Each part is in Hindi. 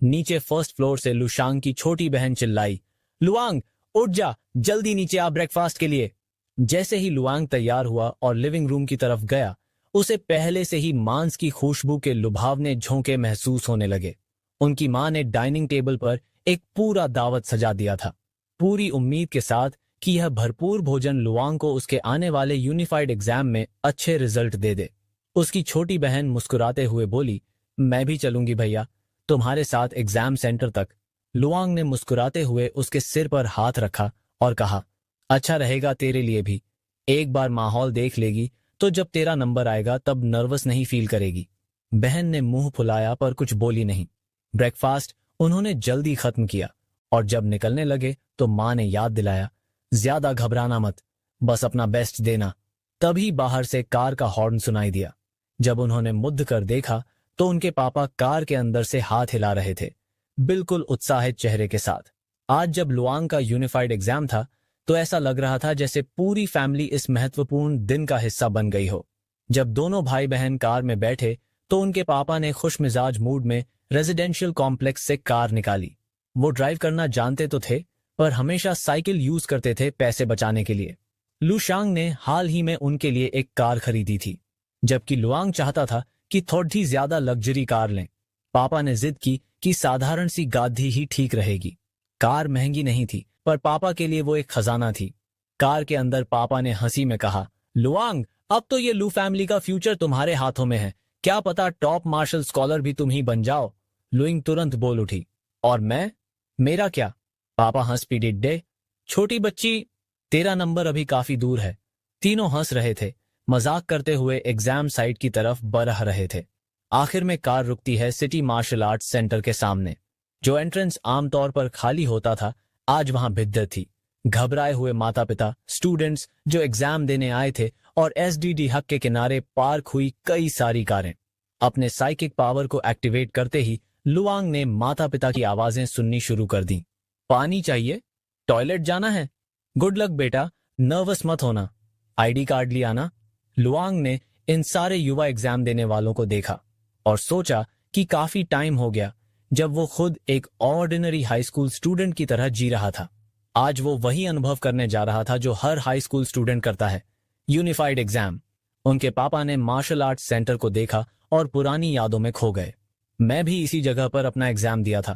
नीचे फर्स्ट फ्लोर से लुशांग की छोटी बहन चिल्लाई, लुआंग उठ जा, जल्दी नीचे आ ब्रेकफास्ट के लिए। जैसे ही लुआंग तैयार हुआ और लिविंग रूम की तरफ गया, उसे पहले से ही मांस की खुशबू के लुभावने झोंके महसूस होने लगे। उनकी मां ने डाइनिंग टेबल पर एक पूरा दावत सजा दिया था, पूरी उम्मीद के साथ कि यह भरपूर भोजन लुआंग को उसके आने वाले यूनिफाइड एग्जाम में अच्छे रिजल्ट दे दे। उसकी छोटी बहन मुस्कुराते हुए बोली, मैं भी चलूंगी भैया, तुम्हारे साथ एग्जाम सेंटर तक। लुआंग ने मुस्कुराते हुए उसके सिर पर हाथ रखा और कहा, अच्छा रहेगा तेरे लिए भी। एक बार माहौल देख लेगी तो जब तेरा नंबर आएगा तब नर्वस नहीं फील करेगी। बहन ने मुंह फुलाया पर कुछ बोली नहीं। ब्रेकफास्ट उन्होंने जल्दी खत्म किया और जब निकलने लगे तो मां ने याद दिलाया, ज्यादा घबराना मत, बस अपना बेस्ट देना। तभी बाहर से कार का हॉर्न सुनाई दिया। जब उन्होंने मुद्द कर देखा तो उनके पापा कार के अंदर से हाथ हिला रहे थे, बिल्कुल उत्साहित चेहरे के साथ। आज जब लुआंग का यूनिफाइड एग्जाम था तो ऐसा लग रहा था जैसे पूरी फैमिली इस महत्वपूर्ण दिन का हिस्सा बन गई हो। जब दोनों भाई बहन कार में बैठे तो उनके पापा ने खुशमिजाज मूड में रेजिडेंशियल कॉम्प्लेक्स से कार निकाली। वो ड्राइव करना जानते तो थे पर हमेशा साइकिल यूज करते थे पैसे बचाने के लिए। लुशांग ने हाल ही में उनके लिए एक कार खरीदी थी, जबकि लुआंग चाहता था कि थोड़ी ज्यादा लग्जरी कार लें। पापा ने जिद की कि साधारण सी गाड़ी ही ठीक रहेगी। कार महंगी नहीं थी पर पापा के लिए वो एक खजाना थी। कार के अंदर पापा ने हंसी में कहा, लुआंग अब तो ये लू फैमिली का फ्यूचर तुम्हारे हाथों में है, क्या पता टॉप मार्शल स्कॉलर भी तुम ही बन जाओ। लुइंग तुरंत बोल उठी, और मैं, मेरा क्या? पापा हंस पी डिड्डे, छोटी बच्ची, तेरा नंबर अभी काफी दूर है। तीनों हंस रहे थे, मजाक करते हुए एग्जाम साइट की तरफ बढ़ रहे थे। आखिर में कार रुकती है सिटी मार्शल आर्ट्स सेंटर के सामने। जो एंट्रेंस आमतौर पर खाली होता था आज वहां भिद्दत थी। घबराए हुए माता पिता, स्टूडेंट्स जो एग्जाम देने आए थे और एसडीडी हक के किनारे पार्क हुई कई सारी कारें। अपने साइकिक पावर को एक्टिवेट करते ही लुआंग ने माता पिता की आवाजें सुननी शुरू कर दी। पानी चाहिए? टॉयलेट जाना है? गुड लक बेटा, नर्वस मत होना। आईडी कार्ड लिया ना? लुआंग ने इन सारे युवा एग्जाम देने वालों को देखा और सोचा कि काफी टाइम हो गया जब वो खुद एक ऑर्डिनरी हाई स्कूल स्टूडेंट की तरह जी रहा था। आज वो वही अनुभव करने जा रहा था जो हर हाई स्कूल स्टूडेंट करता है, यूनिफाइड एग्जाम। उनके पापा ने मार्शल आर्ट्स सेंटर को देखा और पुरानी यादों में खो गए। मैं भी इसी जगह पर अपना एग्जाम दिया था,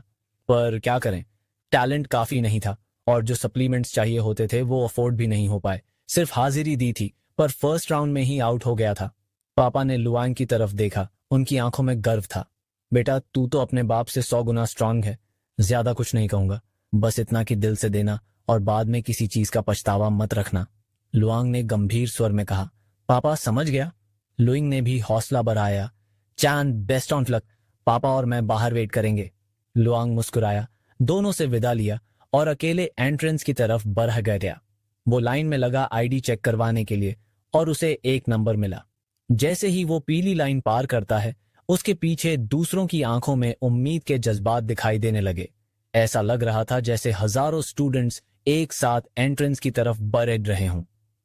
पर क्या करें, टैलेंट काफी नहीं था और जो सप्लीमेंट्स चाहिए होते थे वो अफोर्ड भी नहीं हो पाए। सिर्फ हाजिरी दी थी पर फर्स्ट राउंड में ही आउट हो गया था। पापा ने लुआंग की तरफ देखा, उनकी आंखों में गर्व था। बेटा तू तो अपने बाप से 100 गुना स्ट्रांग है। ज्यादा कुछ नहीं कहूंगा, बस इतना कि दिल से देना और बाद में किसी चीज का पछतावा मत रखना। लुआंग ने गंभीर स्वर में कहा। पापा समझ गया। लुइंग ने भी हौसला बढ़ाया। चांद बेस्ट ऑफ लक, पापा और मैं बाहर वेट करेंगे। लुआंग मुस्कुराया, दोनों से विदा लिया और अकेले एंट्रेंस की तरफ बढ़ गया। वो लाइन में लगा आईडी चेक करवाने के लिए और उसे एक नंबर मिला। जैसे ही वो पीली लाइन पार करता है उसके पीछे दूसरों की आंखों में उम्मीद के जज्बात दिखाई देने लगे। ऐसा लग रहा था जैसे हजारों स्टूडेंट्स एक साथ एंट्रेंस की तरफ बढ़ रहे हों।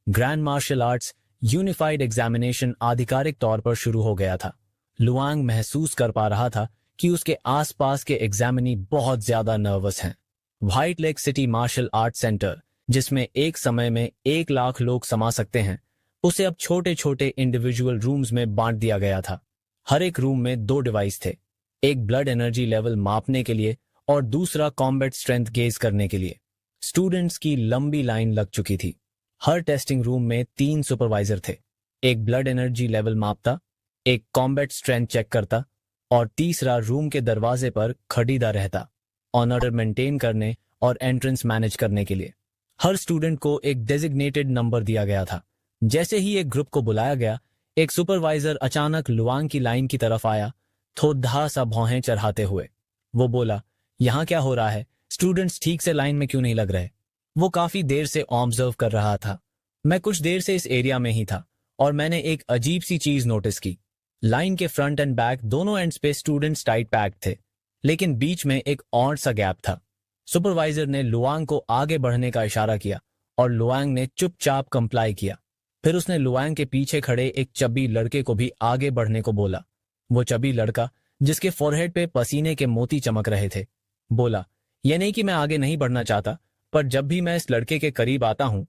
Grand martial arts unified examination आधिकारिक तौर पर शुरू हो गया था। लुआंग महसूस कर पा रहा था कि उसके आसपास के एग्जामिनी बहुत ज्यादा नर्वस हैं। White Lake City martial art centre, जिसमें एक समय में 1 लाख लोग समा सकते हैं, उसे अब छोटे छोटे इंडिविजुअल रूम्स में बांट दिया गया था। हर एक रूम में 2 डिवाइस थे, एक ब्लड एनर्जी लेवल मापने के लिए और दूसरा कॉम्बैट स्ट्रेंथ गेज करने के लिए। स्टूडेंट्स की लंबी लाइन लग चुकी थी। हर टेस्टिंग रूम में 3 सुपरवाइजर थे, एक ब्लड एनर्जी लेवल मापता, एक कॉम्बैट स्ट्रेंथ चेक करता और तीसरा रूम के दरवाजे पर खड़ीदा रहता, ऑनर मेंटेन करने और एंट्रेंस मैनेज करने के लिए। हर स्टूडेंट को एक डेजिग्नेटेड नंबर दिया गया था। जैसे ही एक ग्रुप को बुलाया गया, एक सुपरवाइजर अचानक लुआंग की लाइन की तरफ आया, थोड़ा सा भौहें चढ़ाते हुए। वो बोला, यहाँ क्या हो रहा है? स्टूडेंट्स ठीक से लाइन में क्यों नहीं लग रहे? वो काफी देर से ऑब्जर्व कर रहा था। मैं कुछ देर से इस एरिया में ही था और मैंने एक अजीब सी चीज नोटिस की। लाइन के फ्रंट एंड बैक दोनों एंड्स पे स्टूडेंट्स टाइट पैक्ड थे, लेकिन बीच में एक ऑड सा गैप था। सुपरवाइजर ने लुआंग को आगे बढ़ने का इशारा किया और लुआंग ने चुपचाप कंप्लाई किया। फिर उसने लुआंग के पीछे खड़े एक चब्बी लड़के को भी आगे बढ़ने को बोला। वो चब्बी लड़का, जिसके फोरहेड पे पसीने के मोती चमक रहे थे। बोला, यह नहीं कि मैं आगे नहीं बढ़ना चाहता, पर जब भी मैं इस लड़के के करीब आता हूं,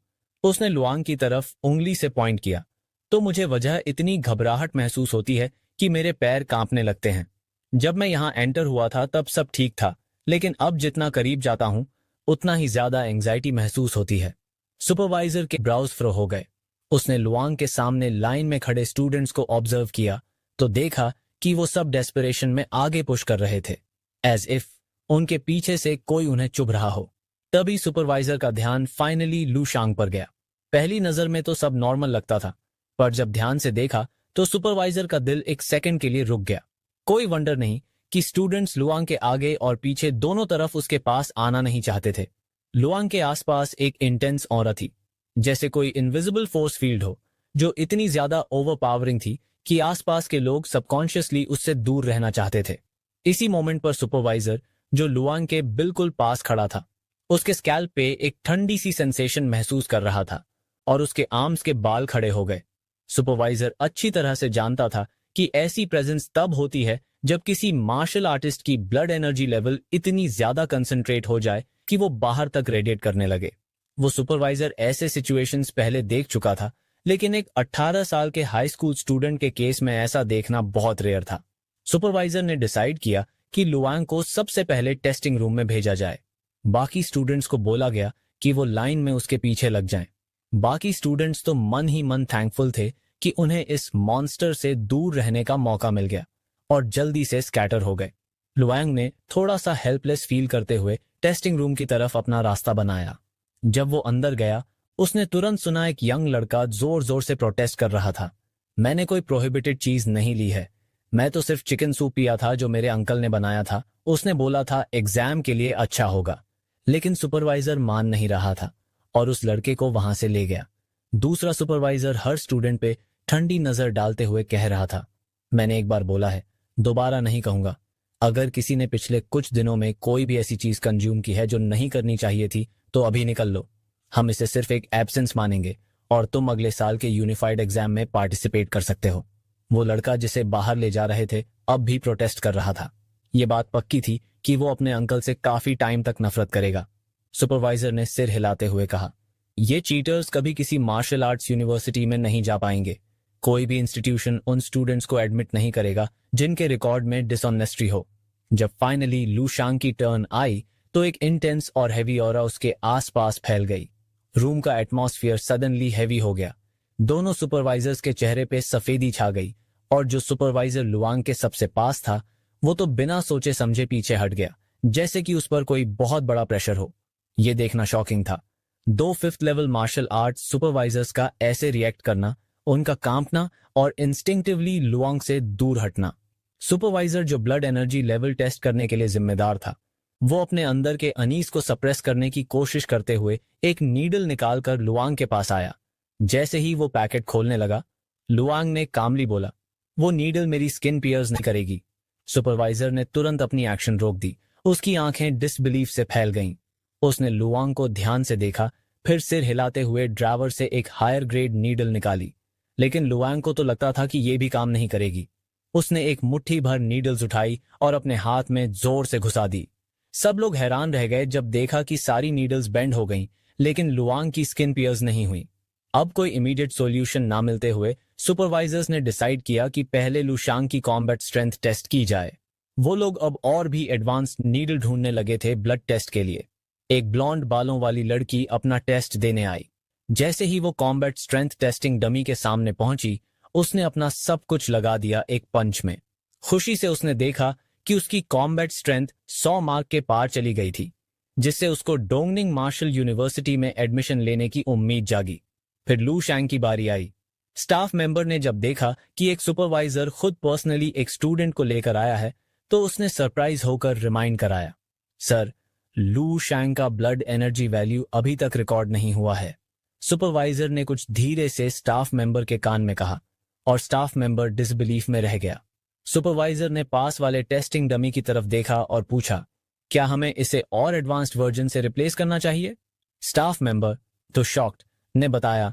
उसने लुआंग की तरफ उंगली से पॉइंट किया, तो मुझे वजह इतनी घबराहट महसूस होती है कि मेरे पैर कांपने लगते हैं। जब मैं यहां एंटर हुआ था तब सब ठीक था, लेकिन अब जितना करीब जाता हूं उतना ही ज्यादा एंग्जाइटी महसूस होती है। सुपरवाइजर के ब्राउज फ्रो हो गए। उसने लुआंग के सामने लाइन में खड़े स्टूडेंट्स को ऑब्जर्व किया तो देखा कि वो सब डेस्परेशन में आगे पुश कर रहे थे, एज इफ उनके पीछे से कोई उन्हें चुभ रहा हो। तभी सुपरवाइजर का ध्यान फाइनली लूशांग पर गया। पहली नजर में तो सब नॉर्मल लगता था, पर जब ध्यान से देखा तो सुपरवाइजर का दिल एक सेकंड के लिए रुक गया। कोई वंडर नहीं कि स्टूडेंट्स लुआंग के आगे और पीछे दोनों तरफ उसके पास आना नहीं चाहते थे। लुआंग के आसपास एक इंटेंस ऑरा थी, जैसे कोई इनविजिबल फोर्स फील्ड हो, जो इतनी ज्यादा ओवरपावरिंग थी कि आसपास के लोग सबकॉन्शियसली उससे दूर रहना चाहते थे। इसी मोमेंट पर सुपरवाइजर, जो लुआंग के बिल्कुल पास खड़ा था, उसके स्कैल्प पे एक ठंडी सी सेंसेशन महसूस कर रहा था और उसके आर्म्स के बाल खड़े हो गए। सुपरवाइजर अच्छी तरह से जानता था कि ऐसी प्रेजेंस तब होती है जब किसी मार्शल आर्टिस्ट की ब्लड एनर्जी लेवल इतनी ज्यादा कंसंट्रेट हो जाए कि वो बाहर तक रेडिएट करने लगे। वो सुपरवाइजर ऐसे सिचुएशंस पहले देख चुका था, लेकिन एक 18 साल के हाई स्कूल स्टूडेंट के केस में ऐसा देखना बहुत रेयर था। सुपरवाइजर ने डिसाइड किया कि लुआंग को सबसे पहले टेस्टिंग रूम में भेजा जाए। बाकी स्टूडेंट्स को बोला गया कि वो लाइन में उसके पीछे लग जाएं। बाकी स्टूडेंट्स तो मन ही मन थैंकफुल थे कि उन्हें इस मॉन्स्टर से दूर रहने का मौका मिल गया और जल्दी से स्कैटर हो गए। लुआंग ने थोड़ा सा हेल्पलेस फील करते हुए टेस्टिंग रूम की तरफ अपना रास्ता बनाया। जब वो अंदर गया, उसने तुरंत सुना एक यंग लड़का जोर जोर से प्रोटेस्ट कर रहा था, मैंने कोई प्रोहिबिटेड चीज नहीं ली है, मैं तो सिर्फ चिकन सूप पिया था जो मेरे अंकल ने बनाया था। उसने बोला था एग्जाम के लिए अच्छा होगा, लेकिन सुपरवाइजर मान नहीं रहा था और उस लड़के को वहां से ले गया। दूसरा सुपरवाइजर हर स्टूडेंट पे ठंडी नजर डालते हुए कह रहा था, मैंने एक बार बोला है, दोबारा नहीं कहूंगा। अगर किसी ने पिछले कुछ दिनों में कोई भी ऐसी चीज कंज्यूम की है जो नहीं करनी चाहिए थी तो अभी निकल लो। हम इसे सिर्फ एक एब्सेंस मानेंगे और तुम अगले साल के यूनिफाइड एग्जाम में पार्टिसिपेट कर सकते हो। वो लड़का जिसे बाहर ले जा रहे थे अब भी प्रोटेस्ट कर रहा था। ये बात पक्की थी कि वो अपने अंकल से काफी टाइम तक नफरत करेगा। सुपरवाइजर ने सिर हिलाते हुए कहा, ये चीटर्स कभी किसी मार्शल आर्ट्स यूनिवर्सिटी में नहीं जा पाएंगे। कोई भी इंस्टीट्यूशन उन स्टूडेंट्स को एडमिट नहीं करेगा जिनके रिकॉर्ड में डिसऑनेस्टी हो। जब फाइनली लूशांग की टर्न आई तो एक इंटेंस और हैवी ऑरा उसके आसपास फैल गई। रूम का एटमॉस्फेयर सडनली हैवी हो गया। दोनों सुपरवाइजर्स के चेहरे पे सफेदी छा गई और जो सुपरवाइजर लुआंग के सबसे पास था वो तो बिना सोचे समझे पीछे हट गया, जैसे कि उस पर कोई बहुत बड़ा प्रेशर हो। यह देखना शॉकिंग था। 2 5th level martial arts supervisors का ऐसे रिएक्ट करना, उनका कांपना और इंस्टिंक्टिवली लुआंग से दूर हटना। सुपरवाइजर जो ब्लड एनर्जी लेवल टेस्ट करने के लिए जिम्मेदार था, वो अपने अंदर के अनीस को सप्रेस करने की कोशिश करते हुए एक नीडल निकालकर लुआंग के पास आया। जैसे ही वो पैकेट खोलने लगा, लुआंग ने कामली बोला, वो नीडल मेरी स्किन पियर्स नहीं करेगी। सुपरवाइजर ने तुरंत अपनी एक्शन रोक दी। उसकी आंखें डिसबिलीफ से फैल गईं। उसने लुआंग को ध्यान से देखा, फिर सिर हिलाते हुए ड्रावर से एक हायर ग्रेड नीडल निकाली, लेकिन लुआंग को तो लगता था कि ये भी काम नहीं करेगी। उसने एक मुट्ठी भर नीडल्स उठाई और अपने हाथ में जोर से घुसा दी। सब लोग हैरान रह गए जब देखा कि सारी नीडल्स बेंड हो गईं, लेकिन लुआंग की स्किन पियर्स नहीं हुई। अब कोई इमीडिएट सॉल्यूशन ना मिलते हुए सुपरवाइजर्स ने डिसाइड किया कि पहले लुशांग की कॉम्बैट स्ट्रेंथ टेस्ट की जाए। वो लोग अब और भी एडवांस नीडल ढूंढने लगे थे ब्लड टेस्ट के लिए। एक ब्लॉन्ड बालों वाली लड़की अपना टेस्ट देने आई। जैसे ही वो कॉम्बैट स्ट्रेंथ टेस्टिंग डमी के सामने पहुंची, उसने अपना सब कुछ लगा दिया एक पंच में। खुशी से उसने देखा कि उसकी कॉम्बैट स्ट्रेंथ 100 मार्क के पार चली गई थी, जिससे उसको डोंगनिंग मार्शल यूनिवर्सिटी में एडमिशन लेने की उम्मीद जागी। फिर लूशांग की बारी आई। स्टाफ मेंबर ने जब देखा कि एक सुपरवाइजर खुद पर्सनली एक स्टूडेंट को लेकर आया है, तो उसने सरप्राइज होकर रिमाइंड कराया, सर, लूशांग का ब्लड एनर्जी वैल्यू अभी तक रिकॉर्ड नहीं हुआ है। सुपरवाइजर ने कुछ धीरे से स्टाफ मेंबर के कान में कहा और स्टाफ मेंबर डिसबिलीफ में रह गया। सुपरवाइजर ने पास वाले टेस्टिंग डमी की तरफ देखा और पूछा, क्या हमें इसे और एडवांस्ड वर्जन से रिप्लेस करना चाहिए? स्टाफ मेंबर, तो शॉक्ड, ने बताया,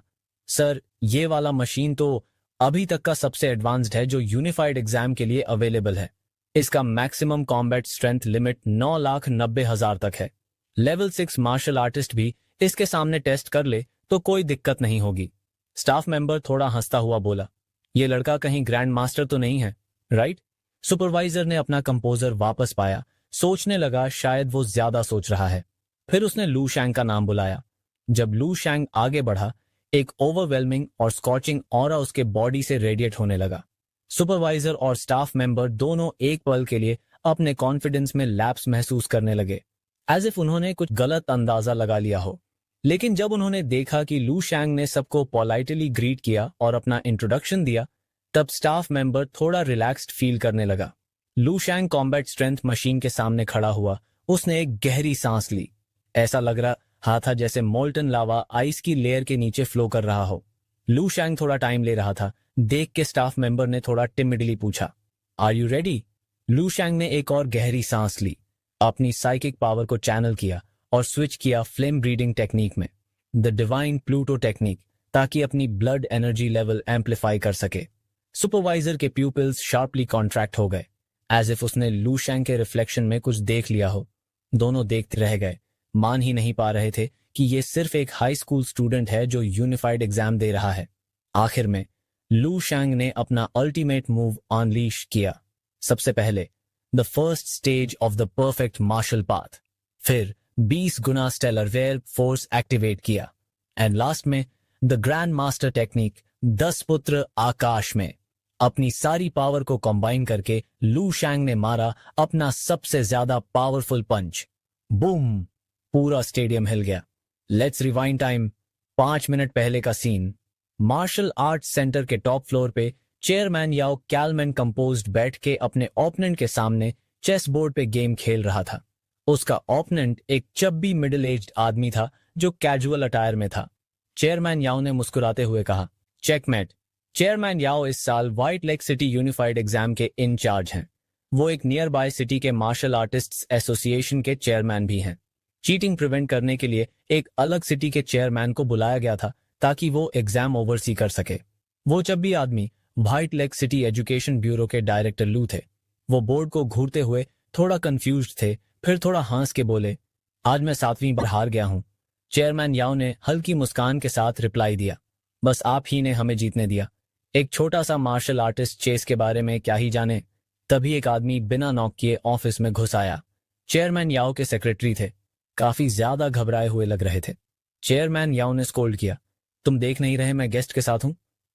सर, ये वाला मशीन तो अभी तक का सबसे एडवांस्ड है जो यूनिफाइड एग्जाम के लिए अवेलेबल है। इसका मैक्सिमम कॉम्बैट स्ट्रेंथ लिमिट 9,90,000 तक है। लेवल 6 मार्शल आर्टिस्ट भी इसके सामने टेस्ट कर ले तो कोई दिक्कत नहीं होगी। स्टाफ मेंबर थोड़ा हंसता हुआ बोला, ये लड़का कहीं ग्रैंड मास्टर तो नहीं है, राइट? सुपरवाइजर ने अपना कंपोजर वापस पाया, सोचने लगा शायद वो ज्यादा सोच रहा है। फिर उसने लू शैंग का नाम बुलाया। जब लू शैंग आगे बढ़ा, एक ओवरवेलमिंग और स्कॉचिंग ऑरा उसके बॉडी से रेडिएट होने लगा। सुपरवाइजर और स्टाफ मेंबर दोनों एक पल के लिए अपने कॉन्फिडेंस में लैप्स महसूस करने लगे, एज इफ उन्होंने कुछ गलत अंदाजा लगा लिया हो। लेकिन जब उन्होंने देखा कि लू शैंग ने सबको पोलाइटली ग्रीट किया और अपना इंट्रोडक्शन दिया, तब स्टाफ मेंबर थोड़ा रिलैक्स्ड फील करने लगा। लू शैंग कॉम्बैट स्ट्रेंथ मशीन के सामने खड़ा हुआ। उसने एक गहरी सांस ली। ऐसा लग रहा था जैसे मोल्टन लावा आइस की लेयर के नीचे फ्लो कर रहा हो। लू शैंग थोड़ा टाइम ले रहा था। देख के स्टाफ मेंबर ने थोड़ा टिमिडली पूछा, आर यू रेडी? लू शैंग ने एक और गहरी सांस ली, अपनी साइकिक पावर को चैनल किया और स्विच किया फ्लेम ब्रीडिंग टेक्निक में, द डिवाइन प्लूटो टेक्निक, ताकि अपनी ब्लड एनर्जी लेवल एम्पलीफाई कर सके। सुपरवाइजर के प्यूपिल्स शार्पली कॉन्ट्रैक्ट हो गए, एज इफ उसने लू शैंग के रिफ्लेक्शन में कुछ देख लिया हो। दोनों देखते रह गए, मान ही नहीं पा रहे थे कि ये सिर्फ एक हाई स्कूल स्टूडेंट है जो यूनिफाइड एग्जाम दे रहा है। आखिर में लू शैंग ने अपना अल्टीमेट मूव अनलीश किया। सबसे पहले the first stage of the perfect martial path, फिर 20 गुना स्टेलर वेयर फोर्स एक्टिवेट किया, एंड लास्ट में द ग्रैंड मास्टर टेक्निक 10 पुत्र आकाश में। अपनी सारी पावर को कंबाइन करके लू शैंग ने मारा अपना सबसे ज्यादा पावरफुल पंच। बूम! पूरा स्टेडियम हिल गया। Let's rewind time. 5 मिनट पहले का सीन। मार्शल आर्ट्स सेंटर के टॉप फ्लोर पे चेयरमैन याओ कैलमैन कंपोज्ड बैठ के अपने ओपोनेंट के सामने चेस बोर्ड पे गेम खेल रहा था। उसका ओपोनेंट एक चब्बी मिडिल एज्ड आदमी था जो कैजुअल अटायर में था। चेयरमैन याओ ने मुस्कुराते हुए कहा, चेकमेट। चेयरमैन याओ इस साल white Lake city unified exam के इंचार्ज हैं। वो एक नियर बाय सिटी के मार्शल आर्टिस्ट्स एसोसिएशन के चेयरमैन भी हैं। चीटिंग प्रिवेंट करने के लिए एक अलग सिटी के चेयरमैन को बुलाया गया था ताकि वो एग्जाम ओवरसी कर सके। वो चब्बी आदमी white Lake city education bureau के डायरेक्टर लू थे। वो बोर्ड को घूरते हुए थोड़ा कंफ्यूज्ड थे, फिर थोड़ा हंस के बोले, आज मैं 7वीं बार हार गया हूं। चेयरमैन याओ ने हल्की मुस्कान के साथ रिप्लाई दिया, बस आप ही ने हमें जीतने दिया। एक छोटा सा मार्शल आर्टिस्ट चेस के बारे में क्या ही जाने। तभी एक आदमी बिना नॉक किए ऑफिस में घुस आया। चेयरमैन याओ के सेक्रेटरी थे, काफी ज्यादा घबराए हुए लग रहे थे। चेयरमैन याओ ने स्कोल्ड किया, तुम देख नहीं रहे मैं गेस्ट के साथ हूं?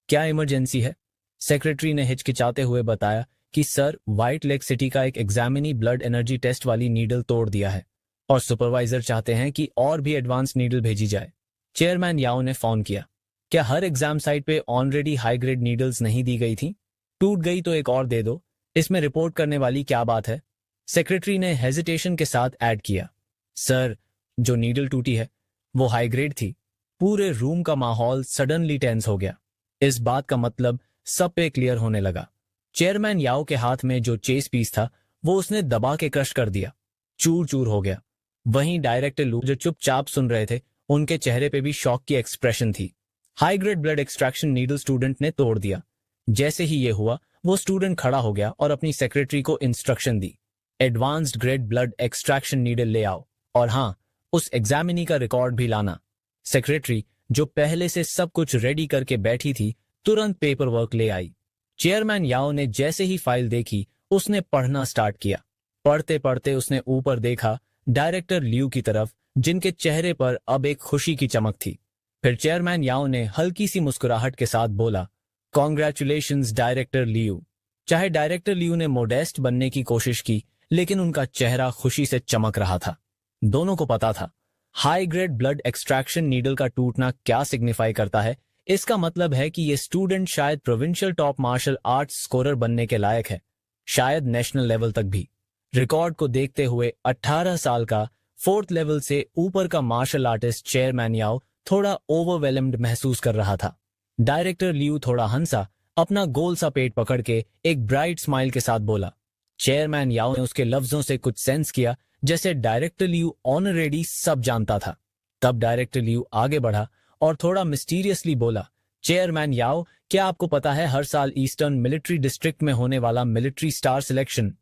क्या इमरजेंसी है? सेक्रेटरी ने हिचकिचाते हुए बताया कि सर, व्हाइट लेक सिटी का एक एग्जामिनी ब्लड एनर्जी टेस्ट वाली नीडल तोड़ दिया है और सुपरवाइजर चाहते हैं कि और भी एडवांस नीडल भेजी जाए। चेयरमैन याओ ने फोन किया, क्या हर एग्जाम साइट पे ऑलरेडी हाई ग्रेड नीडल्स नहीं दी गई थी? टूट गई तो एक और दे दो, इसमें रिपोर्ट करने वाली क्या बात है? सेक्रेटरी ने हेजिटेशन के साथ ऐड किया, सर, जो नीडल टूटी है वो हाई ग्रेड थी। पूरे रूम का माहौल सडनली टेंस हो गया। इस बात का मतलब सब पे क्लियर होने लगा। चेयरमैन याओ के हाथ में जो चेस पीस था वो उसने दबा के क्रश कर दिया, चूर चूर हो गया। वहीं डायरेक्टर लू जो चुपचाप सुन रहे थे, उनके चेहरे पे भी शॉक की एक्सप्रेशन थी। High grade blood extraction needle student ने तोड़ दिया। जैसे ही ये हुआ, वो स्टूडेंट खड़ा हो गया और अपनी सेक्रेटरी को इंस्ट्रक्शन दी, advanced grade blood extraction needle ले आओ, और हाँ, उस एग्जामिनी का रिकॉर्ड भी लाना। सेक्रेटरी, जो पहले से सब कुछ रेडी करके बैठी थी, तुरंत पेपर वर्क ले आई। चेयरमैन याओ ने जैसे ही फाइल देखी, उसने पढ़ना स्टार्ट किया। पढ़ते पढ़ते उसने ऊपर देखा, डायरेक्टर लियू की तरफ, जिनके चेहरे पर अब एक खुशी की चमक थी। फिर चेयरमैन याओ ने हल्की सी मुस्कुराहट के साथ बोला, कॉन्ग्रेचुलेशंस डायरेक्टर लियू। चाहे डायरेक्टर लियू ने मोडेस्ट बनने की कोशिश की, लेकिन उनका चेहरा खुशी से चमक रहा था। दोनों को पता था high grade blood extraction needle का टूटना क्या सिग्निफाई करता है। इसका मतलब है कि ये स्टूडेंट शायद provincial top martial arts scorer बनने के लायक है, शायद नेशनल लेवल तक भी। रिकॉर्ड को देखते हुए 18 साल का 4th लेवल से ऊपर का मार्शल आर्टिस्ट चेयरमैन याओ थोड़ा ओवरवेलम्ड महसूस कर रहा था। डायरेक्टर लियू थोड़ा हंसा, अपना गोल सा पेट पकड़ के एक ब्राइट स्माइल के साथ बोला। चेयरमैन याओ ने उसके लफ्जों से कुछ सेंस किया, जैसे डायरेक्टर लियू ऑलरेडी सब जानता था। तब डायरेक्टर लियू आगे बढ़ा और थोड़ा मिस्टीरियसली बोला, चेयरमैन याओ, क्या आपको पता है हर साल ईस्टर्न मिलिट्री डिस्ट्रिक्ट में होने वाला military star selection?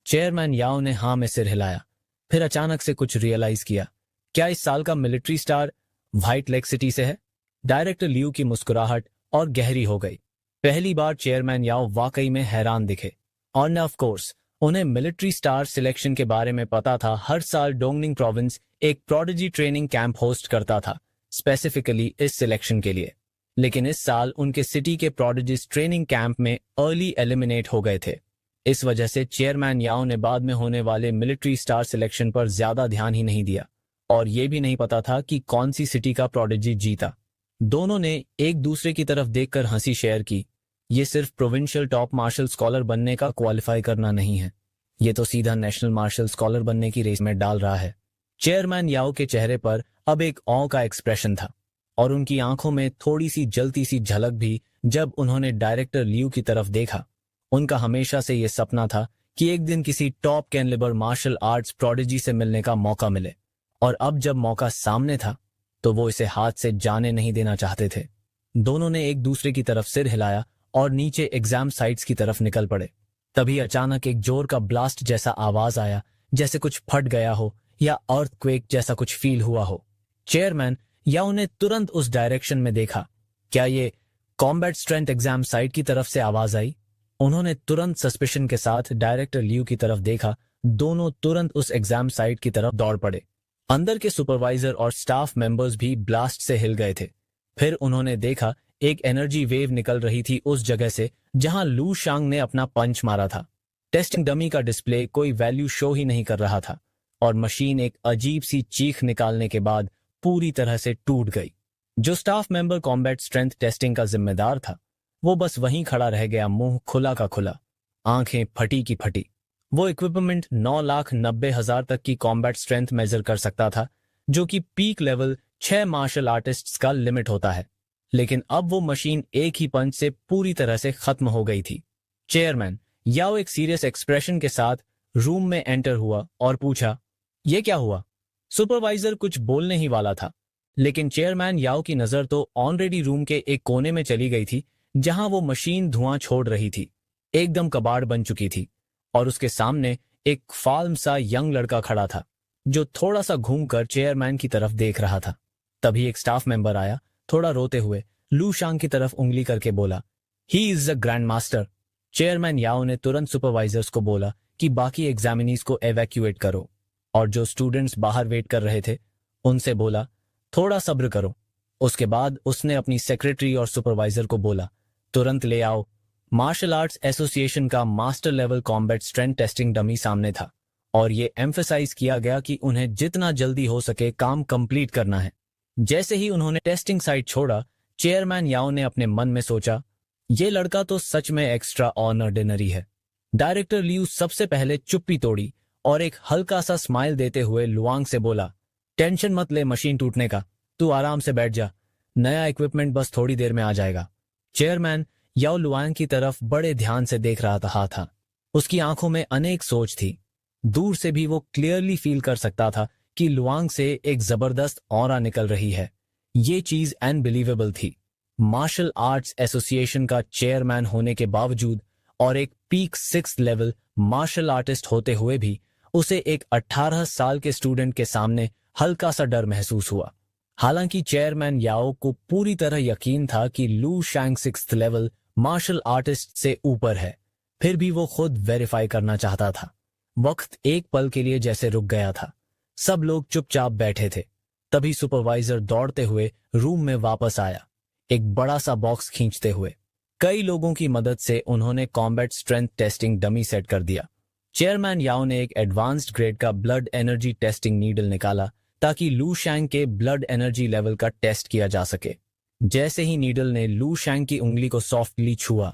Chairman Yao ने हाँ में सिर हिलाया, फिर अचानक से कुछ रियलाइज किया। क्या इस साल का military star white Lake city से है? डायरेक्टर लियू की मुस्कुराहट और गहरी हो गई। पहली बार चेयरमैन याओ वाकई में हैरान दिखे। और ऑफ कोर्स उन्हें मिलिट्री स्टार सिलेक्शन के बारे में पता था। हर साल डोंगनिंग प्रोविंस एक प्रोडिजी ट्रेनिंग कैंप होस्ट करता था, स्पेसिफिकली इस सिलेक्शन के लिए। लेकिन इस साल उनके सिटी के प्रोडिजीज ट्रेनिंग कैंप में अर्ली एलिमिनेट हो गए थे। इस वजह से चेयरमैन याओ ने बाद में होने वाले मिलिट्री स्टार सिलेक्शन पर ज्यादा ध्यान ही नहीं दिया, और ये भी नहीं पता था कि कौन सी सिटी का प्रोडिजी जीता। दोनों ने एक दूसरे की तरफ देखकर हंसी शेयर की। ये सिर्फ प्रोविंशियल टॉप मार्शल स्कॉलर बनने का क्वालिफाई करना नहीं है, ये तो सीधा नेशनल मार्शल स्कॉलर बनने की रेस में डाल रहा है। चेयरमैन याओ के चेहरे पर अब एक औं का एक्सप्रेशन था, और उनकी आंखों में थोड़ी सी जलती सी झलक भी जब उन्होंने डायरेक्टर लियू की तरफ देखा। उनका हमेशा से यह सपना था कि एक दिन किसी top calibre martial arts prodigy से मिलने का मौका मिले, और अब जब मौका सामने था तो वो इसे हाथ से जाने नहीं देना चाहते थे। दोनों ने एक दूसरे की तरफ सिर हिलाया और नीचे एग्जाम साइट्स की तरफ निकल पड़े। तभी अचानक एक जोर का ब्लास्ट जैसा आवाज आया, जैसे कुछ फट गया हो या अर्थक्वेक जैसा कुछ फील हुआ हो। चेयरमैन याओ ने तुरंत उस डायरेक्शन में देखा। क्या ये कॉम्बैट स्ट्रेंथ एग्जाम साइट की तरफ से आवाज आई? उन्होंने तुरंत सस्पिशन के साथ डायरेक्टर लियू की तरफ देखा। दोनों तुरंत उस एग्जाम साइट की तरफ दौड़ पड़े। अंदर के सुपरवाइजर और स्टाफ मेंबर्स भी ब्लास्ट से हिल गए थे। फिर उन्होंने देखा एक एनर्जी वेव निकल रही थी उस जगह से जहां लू शांग ने अपना पंच मारा था। टेस्टिंग डमी का डिस्प्ले कोई वैल्यू शो ही नहीं कर रहा था, और मशीन एक अजीब सी चीख निकालने के बाद पूरी तरह से टूट गई। जो staff member combat strength testing का जिम्मेदार था, वो बस वहीं खड़ा रह गया, मुंह खुला का खुला, आंखें फटी की फटी। वो इक्विपमेंट 9,90,000 तक की कॉम्बैट स्ट्रेंथ मेजर कर सकता था, जो कि पीक लेवल 6 मार्शल आर्टिस्ट्स का लिमिट होता है। लेकिन अब वो मशीन एक ही पंच से पूरी तरह से खत्म हो गई थी। चेयरमैन याओ एक सीरियस एक्सप्रेशन के साथ रूम में एंटर हुआ और पूछा, ये क्या हुआ? सुपरवाइजर कुछ बोलने ही वाला था, लेकिन चेयरमैन याओ की नजर तो ऑलरेडी रूम के एक कोने में चली गई थी, जहां वो मशीन धुआं छोड़ रही थी, एकदम कबाड़ बन चुकी थी, और उसके सामने एक फाल्म सा यंग लड़का खड़ा था, जो थोड़ा सा घूमकर चेयरमैन की तरफ देख रहा था। तभी एक स्टाफ मेंबर आया, थोड़ा रोते हुए लू शांग की तरफ उंगली करके बोला, he is a grand master. Chairman Yao ने तुरंत सुपरवाइजर्स को बोला कि बाकी एग्जामिनीज को एवैक्यूएट करो, और जो स्टूडेंट्स बाहर वेट कर रहे थे उनसे बोला, थोड़ा सब्र करो। उसके बाद उसने अपनी सेक्रेटरी और सुपरवाइजर को बोला, तुरंत ले आओ। मार्शल आर्ट्स एसोसिएशन का master level combat strength testing dummy सामने था, और ये एम्फेसाइज किया गया कि उन्हें जितना जल्दी हो सके काम कंप्लीट करना है। जैसे ही उन्होंने टेस्टिंग साइट छोड़ा, चेयरमैन याओ ने अपने मन में सोचा, ये लड़का तो सच में एक्स्ट्रा ऑर्डिनरी है। डायरेक्टर लियू सबसे पहले चुप्पी तोड़ी और एक हल्का सा स्माइल देते हुए लुआंग से बोला, टेंशन मत ले मशीन टूटने का, तू आराम से बैठ जा, नया इक्विपमेंट बस थोड़ी देर में आ जाएगा। चेयरमैन याओ लुआंग की तरफ बड़े ध्यान से देख रहा था। उसकी आंखों में अनेक सोच थी। दूर से भी वो क्लियरली फील कर सकता था कि लुआंग से एक जबरदस्त ऑरा निकल रही है। ये चीज अनबिलीवेबल थी। मार्शल आर्ट्स एसोसिएशन का चेयरमैन होने के बावजूद और एक peak 6th level martial artist होते हुए भी उसे एक 18 साल के स्टूडेंट के सामने हल्का सा डर महसूस हुआ। हालांकि चेयरमैन याओ को पूरी तरह यकीन था कि लू शांग 6th लेवल मार्शल आर्टिस्ट से ऊपर है, फिर भी वो खुद वेरीफाई करना चाहता था। वक्त एक पल के लिए जैसे रुक गया था। सब लोग चुपचाप बैठे थे। तभी सुपरवाइजर दौड़ते हुए रूम में वापस आया, एक बड़ा सा बॉक्स खींचते हुए। कई लोगों की मदद से उन्होंने combat strength testing dummy set कर दिया। चेयरमैन याओ ने एक एडवांस्ड ग्रेड का ब्लड एनर्जी टेस्टिंग नीडल निकाला ताकि लू शैंग के ब्लड एनर्जी लेवल का टेस्ट किया जा सके। जैसे ही नीडल ने लू शैंग की उंगली को सॉफ्टली छुआ,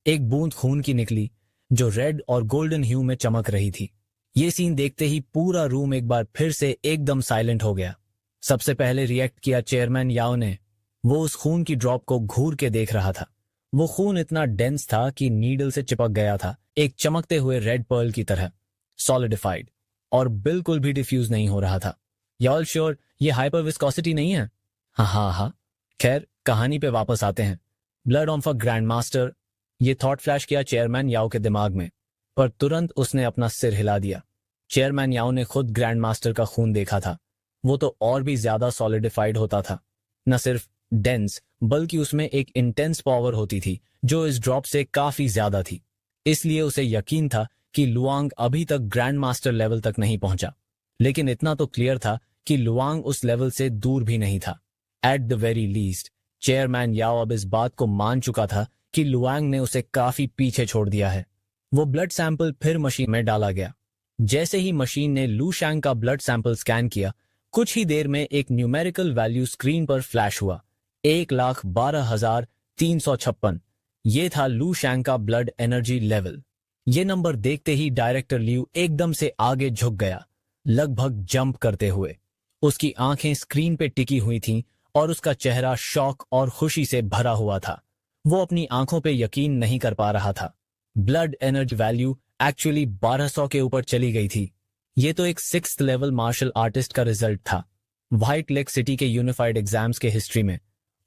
एक बूंद खून की निकली जो रेड और गोल्डन ह्यू में चमक रही थी। ये सीन देखते ही पूरा रूम एक बार फिर से एकदम साइलेंट हो गया। सबसे पहले रिएक्ट किया चेयरमैन याओ ने। वो उस खून की ड्रॉप को घूर के देख रहा था। वो खून इतना डेंस था कि नीडल से चिपक गया था, एक चमकते हुए रेड पर्ल की तरह, सॉलिडिफाइड, और बिल्कुल भी डिफ्यूज नहीं हो रहा था। y'all श्योर ये हाइपर विस्कोसिटी नहीं है? हाँ। खैर, कहानी पे वापस आते हैं। Blood on for grand master, ये थॉट फ्लैश किया चेयरमैन याओ के दिमाग में। पर तुरंत उसने अपना सिर हिला दिया। चेयरमैन याओ ने खुद ग्रैंड मास्टर का खून देखा था, वो तो और भी ज्यादा सॉलिडिफाइड होता था। न सिर्फ डेंस बल्कि उसमें एक इंटेंस पावर होती थी जो इस ड्रॉप से काफी ज्यादा थी। इसलिए उसे यकीन था कि लुआंग अभी तक ग्रैंड मास्टर लेवल तक नहीं पहुंचा, लेकिन इतना तो क्लियर था कि लुआंग उस लेवल से दूर भी नहीं था। At the very least chairman Yao अब इस बात को मान चुका था कि लुआंग ने उसे काफी पीछे छोड़ दिया है। वो ब्लड सैंपल फिर मशीन में डाला गया। जैसे ही मशीन ने लू शैंग का ब्लड सैंपल स्कैन किया, कुछ ही देर में एक न्यूमेरिकल वैल्यू स्क्रीन पर फ्लैश हुआ, 1,12,356। ये था लू शैंग का ब्लड एनर्जी लेवल। ये नंबर देखते ही डायरेक्टर लियू एकदम से आगे झुक गया, लगभग जंप करते हुए। उसकी आंखें स्क्रीन पे टिकी हुई थीं और उसका चेहरा शौक और खुशी से भरा हुआ था। वो अपनी आंखों पे यकीन नहीं कर पा रहा था। ब्लड एनर्जी वैल्यू एक्चुअली 1200 के ऊपर चली गई थी। ये तो एक 6th लेवल मार्शल आर्टिस्ट का रिजल्ट था। व्हाइट लेक सिटी के यूनिफाइड एग्जाम्स के हिस्ट्री में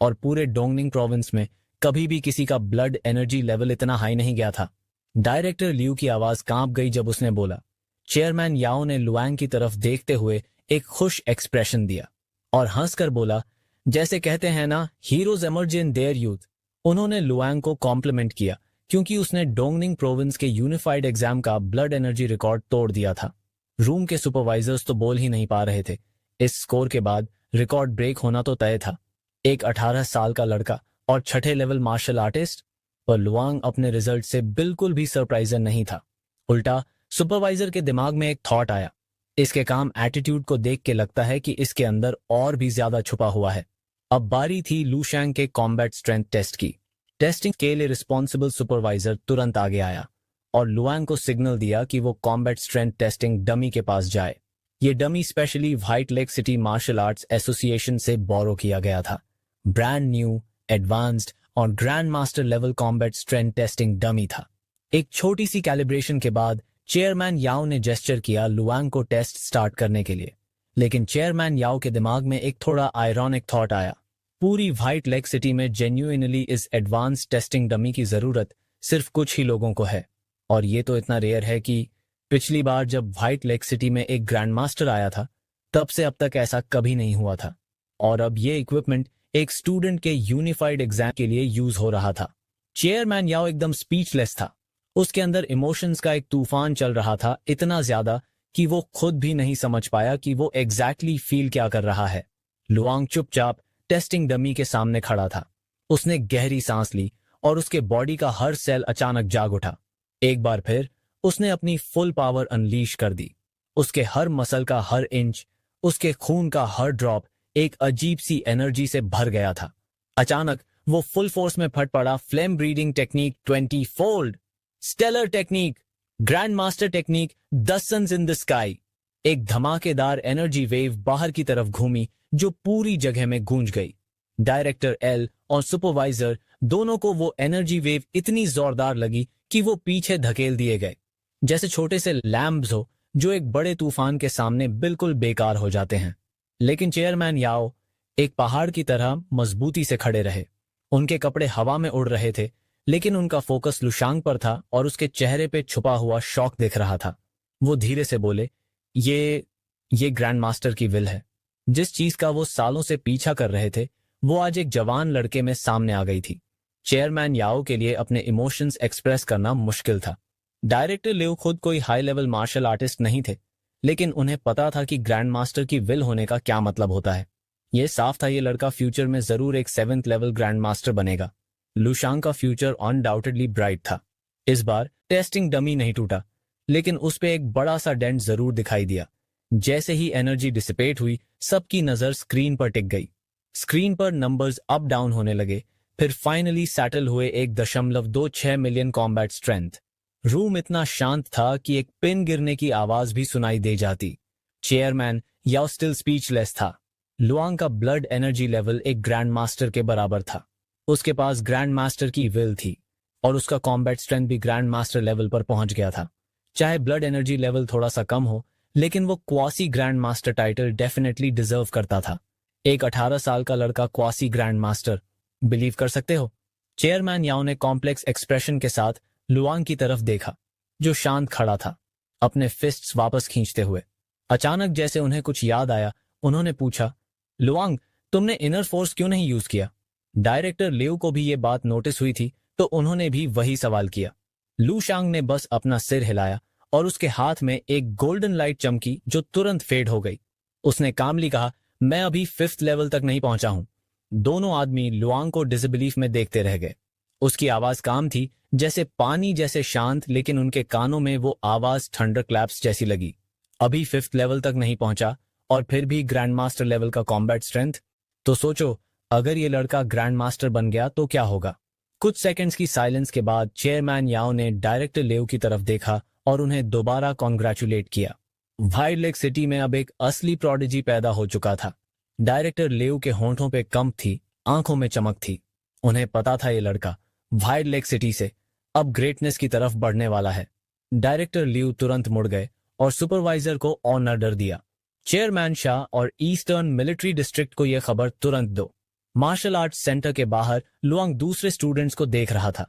और पूरे डोंगनिंग प्रोविंस में कभी भी किसी का ब्लड एनर्जी लेवल इतना हाई नहीं गया था। डायरेक्टर लियू की आवाज कांप गई जब उसने बोला। चेयरमैन याओ ने लुआंग की तरफ देखते हुए एक खुश एक्सप्रेशन दिया और हंसकर बोला, जैसे कहते हैं ना, heroes emerge in their youth. उन्होंने लुआंग को कॉम्प्लीमेंट किया क्योंकि उसने डोंगनिंग प्रोविंस के यूनिफाइड एग्जाम का ब्लड एनर्जी रिकॉर्ड तोड़ दिया था। रूम के सुपरवाइजर्स तो बोल ही नहीं पा रहे थे। इस स्कोर के बाद रिकॉर्ड ब्रेक होना तो तय था। एक 18 साल का लड़का और 6ठे लेवल मार्शल आर्टिस्ट। पर लुआंग अपने रिजल्ट से बिल्कुल भी सरप्राइजर नहीं था। उल्टा सुपरवाइजर के दिमाग में एक थॉट आया। इसके काम एटीट्यूड को देख के लगता है कि इसके अंदर और भी ज्यादा छुपा हुआ है। अब बारी थी लू शैंग के कॉम्बैट स्ट्रेंथ टेस्ट की। टेस्टिंग के लिए रिस्पॉन्सिबल सुपरवाइजर तुरंत आगे आया और लुआंग को सिग्नल दिया कि वो कॉम्बैट स्ट्रेंथ टेस्टिंग डमी के पास जाए। ये dummy specially White Lake City martial arts association से बोरो किया गया था। ब्रांड न्यू, एडवांस्ड और grand master level combat strength testing dummy था। एक छोटी सी कैलिब्रेशन के बाद चेयरमैन याओ ने जेस्चर किया लुआंग को टेस्ट स्टार्ट करने के लिए, लेकिन चेयरमैन याओ के दिमाग में एक थोड़ा आयरॉनिक थॉट आया। पूरी व्हाइट लेक सिटी में जेन्युइनली इस एडवांस टेस्टिंग डमी की जरूरत सिर्फ कुछ ही लोगों को है, और ये तो इतना रेयर है कि पिछली बार जब व्हाइट लेक सिटी में एक ग्रैंड मास्टर आया था तब से अब तक ऐसा कभी नहीं हुआ था। और अब ये इक्विपमेंट एक स्टूडेंट के यूनिफाइड एग्जाम के लिए यूज हो रहा था। चेयरमैन याओ एकदम स्पीचलेस था। उसके अंदर इमोशंस का एक तूफान चल रहा था, इतना ज्यादा कि वो खुद भी नहीं समझ पाया कि वो एग्जैक्टली फील क्या कर रहा है। लुआंग चुपचाप टेस्टिंग डमी के सामने खड़ा था। उसने गहरी सांस ली और उसके बॉडी का हर सेल अचानक जाग उठा। एक बार फिर उसने अपनी फुल पावर अनलीश कर दी। उसके हर मसल का हर इंच, उसके खून का हर ड्रॉप एक अजीब सी एनर्जी से भर गया था। अचानक वो फुल फोर्स में फट पड़ा। Flame breathing technique 20 fold, stellar technique, grand master technique, the suns in the sky. एक धमाकेदार एनर्जी वेव बाहर की तरफ घूमी जो पूरी जगह में गूंज गई। डायरेक्टर एल और सुपरवाइजर दोनों को वो एनर्जी वेव इतनी जोरदार लगी कि वो पीछे धकेल दिए गए, जैसे छोटे से लैम्ब्स हो जो एक बड़े तूफान के सामने बिल्कुल बेकार हो जाते हैं। लेकिन चेयरमैन याओ एक पहाड़ की तरह मजबूती से खड़े रहे। उनके कपड़े हवा में उड़ रहे थे, लेकिन उनका फोकस लुशांग पर था और उसके चेहरे पे छुपा हुआ शौक दिख रहा था। वो धीरे से बोले, ये ग्रैंड मास्टर की विल है। जिस चीज का वो सालों से पीछा कर रहे थे वो आज एक जवान लड़के में सामने आ गई थी। चेयरमैन याओ के लिए अपने इमोशंस एक्सप्रेस करना मुश्किल था। डायरेक्टर लियो खुद कोई हाई लेवल मार्शल आर्टिस्ट नहीं थे, लेकिन उन्हें पता था कि ग्रैंड मास्टर की विल होने का क्या मतलब होता है। ये साफ था ये लड़का फ्यूचर में जरूर एक 7th लेवल ग्रैंड मास्टर बनेगा। लुशांग का फ्यूचर अनडाउटेडली ब्राइट था। इस बार टेस्टिंग डमी नहीं टूटा, लेकिन उस पे एक बड़ा सा डेंट जरूर दिखाई दिया। जैसे ही एनर्जी डिसिपेट हुई, सबकी नजर स्क्रीन पर टिक गई। स्क्रीन पर नंबर्स अप डाउन होने लगे, फिर फाइनली सेटल हुए 1.26 मिलियन कॉम्बैट स्ट्रेंथ। रूम इतना शांत था कि एक पिन गिरने की आवाज भी सुनाई दे जाती। चेयरमैन याओ स्टिल स्पीचलेस था। लुआंग का ब्लड एनर्जी लेवल एक ग्रैंड मास्टर के बराबर था। उसके पास ग्रैंड मास्टर की विल थी और उसका कॉम्बैट स्ट्रेंथ भी ग्रैंड मास्टर लेवल पर पहुंच गया था। चाहे ब्लड एनर्जी लेवल थोड़ा सा कम हो, लेकिन वो quasi grand master title definitely deserve करता था। एक 18 साल का लड़का क्वासी ग्रैंड मास्टर, बिलीव कर सकते हो? चेयरमैन याओ ने कॉम्प्लेक्स एक्सप्रेशन के साथ लुआंग की तरफ देखा। जो शांत खड़ा था, अपने फिस्ट्स वापस खींचते हुए। अचानक जैसे उन्हें कुछ याद आया, उन्होंने पूछा, लुआंग, तुमने इनर फोर्स क्यों नहीं यूज किया? डायरेक्टर लिऊ को भी ये बात नोटिस हुई थी, तो उन्होंने भी वही सवाल किया। लू शांग ने बस अपना सिर हिलाया और उसके हाथ में एक गोल्डन लाइट चमकी जो तुरंत फेड हो गई। उसने कामली कहा, मैं अभी 5th लेवल तक नहीं पहुंचा हूं। दोनों आदमी लुआंग को डिसबिलीफ में देखते रह गए। उसकी आवाज काम थी, जैसे पानी जैसे शांत, लेकिन उनके कानों में वो आवाज थंडर क्लैप्स जैसी लगी। अभी 5th लेवल तक नहीं पहुंचा और फिर भी ग्रैंड मास्टर लेवल का कॉम्बैट स्ट्रेंथ? तो सोचो, अगर ये लड़का ग्रैंड मास्टर बन गया तो क्या होगा? कुछ सेकंड्स की साइलेंस के बाद चेयरमैन याओ ने डायरेक्टर लेव की तरफ देखा और उन्हें दोबारा कॉन्ग्रेचुलेट किया। वाइल्ड लेक सिटी में अब एक असली प्रोडिजी पैदा हो चुका था। डायरेक्टर लेव के होंठों पे कंप थी, आंखों में चमक थी। उन्हें पता था ये लड़का वाइल्ड लेक सिटी से अब ग्रेटनेस की तरफ बढ़ने वाला है। डायरेक्टर लियू तुरंत मुड़ गए और सुपरवाइजर को ऑर्डर दिया, चेयरमैन शाह और ईस्टर्न मिलिट्री डिस्ट्रिक्ट को यह खबर तुरंत दो। मार्शल आर्ट्स सेंटर के बाहर लुआंग दूसरे स्टूडेंट्स को देख रहा था।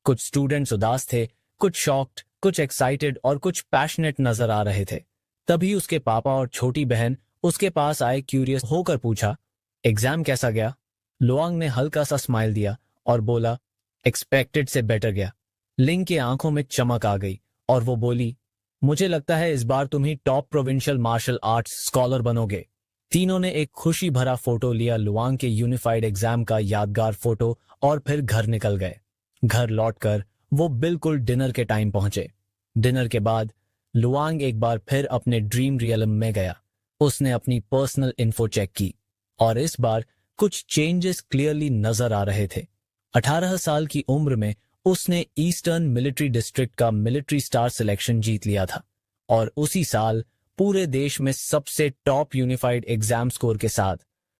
कुछ स्टूडेंट्स उदास थे, कुछ शॉक्ड, कुछ एक्साइटेड और कुछ पैशनेट नजर आ रहे थे। तभी उसके पापा और छोटी बहन उसके पास आए, क्यूरियस होकर पूछा, एग्जाम कैसा गया? लुआंग ने हल्का सा स्माइल दिया और बोला, एक्सपेक्टेड से बेटर गया। लिंग की आंखों में चमक आ गई और वो बोली, मुझे लगता है इस बार तुम ही top provincial martial arts scholar बनोगे। तीनों ने एक खुशी भरा फोटो लिया, लुआंग के यूनिफाइड एग्जाम का यादगार फोटो, और फिर घर निकल गए। घर लौटकर वो बिल्कुल डिनर के टाइम पहुंचे। डिनर के बाद लुआंग एक बार फिर अपने ड्रीम रियलम में गया। उसने अपनी पर्सनल इन्फो चेक की और इस बार कुछ चेंजेस क्लियरली नजर आ रहे थे। 18 साल की उम्र में उसने ईस्टर्न मिलिट्री डिस्ट्रिक्ट का मिलिट्री स्टार सिलेक्शन जीत लिया था और उसी साल पूरे देश में सबसे टॉप यूनिफाइड एग्जाम स्कोर के साथ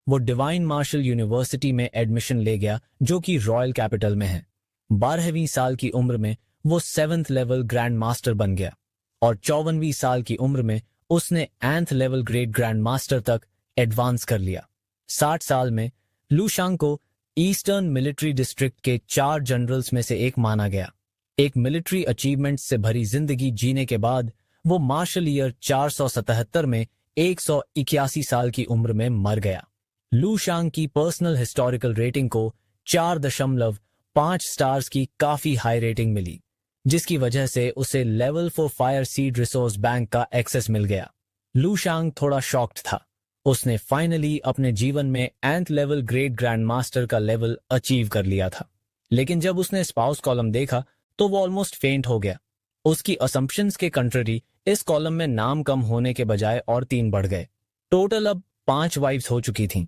वो डिवाइन मार्शल यूनिवर्सिटी में एडमिशन ले गया, जो कि रॉयल कैपिटल में है। 12वीं साल की उम्र में वो 7th लेवल ग्रैंड मास्टर बन गया और 54वीं साल की उम्र में उसने 8th level great grand master तक एडवांस कर लिया। 60 साल में लू शांग को ईस्टर्न मिलिट्री डिस्ट्रिक्ट के 4 जनरल्स में से एक माना गया। एक मिलिट्री अचीवमेंट से भरी जिंदगी जीने के बाद वो मार्शल ईयर 477 में 181 साल की उम्र में मर गया। लू शांग की पर्सनल हिस्टोरिकल रेटिंग को 4.5 स्टार्स की काफी हाई रेटिंग मिली, जिसकी वजह से उसे level 4 fire seed resource bank का एक्सेस मिल गया। लू शांग थोड़ा शॉक्ड था। उसने फाइनली अपने जीवन में 8th level great grand master का लेवल अचीव कर लिया था, लेकिन जब उसने स्पाउस कॉलम देखा तो वो ऑलमोस्ट फेंट हो गया। उसकी असम्पशंस के कंट्ररी इस कॉलम में नाम कम होने के बजाय और 3 बढ़ गए। टोटल अब 5 वाइफ्स हो चुकी थीं।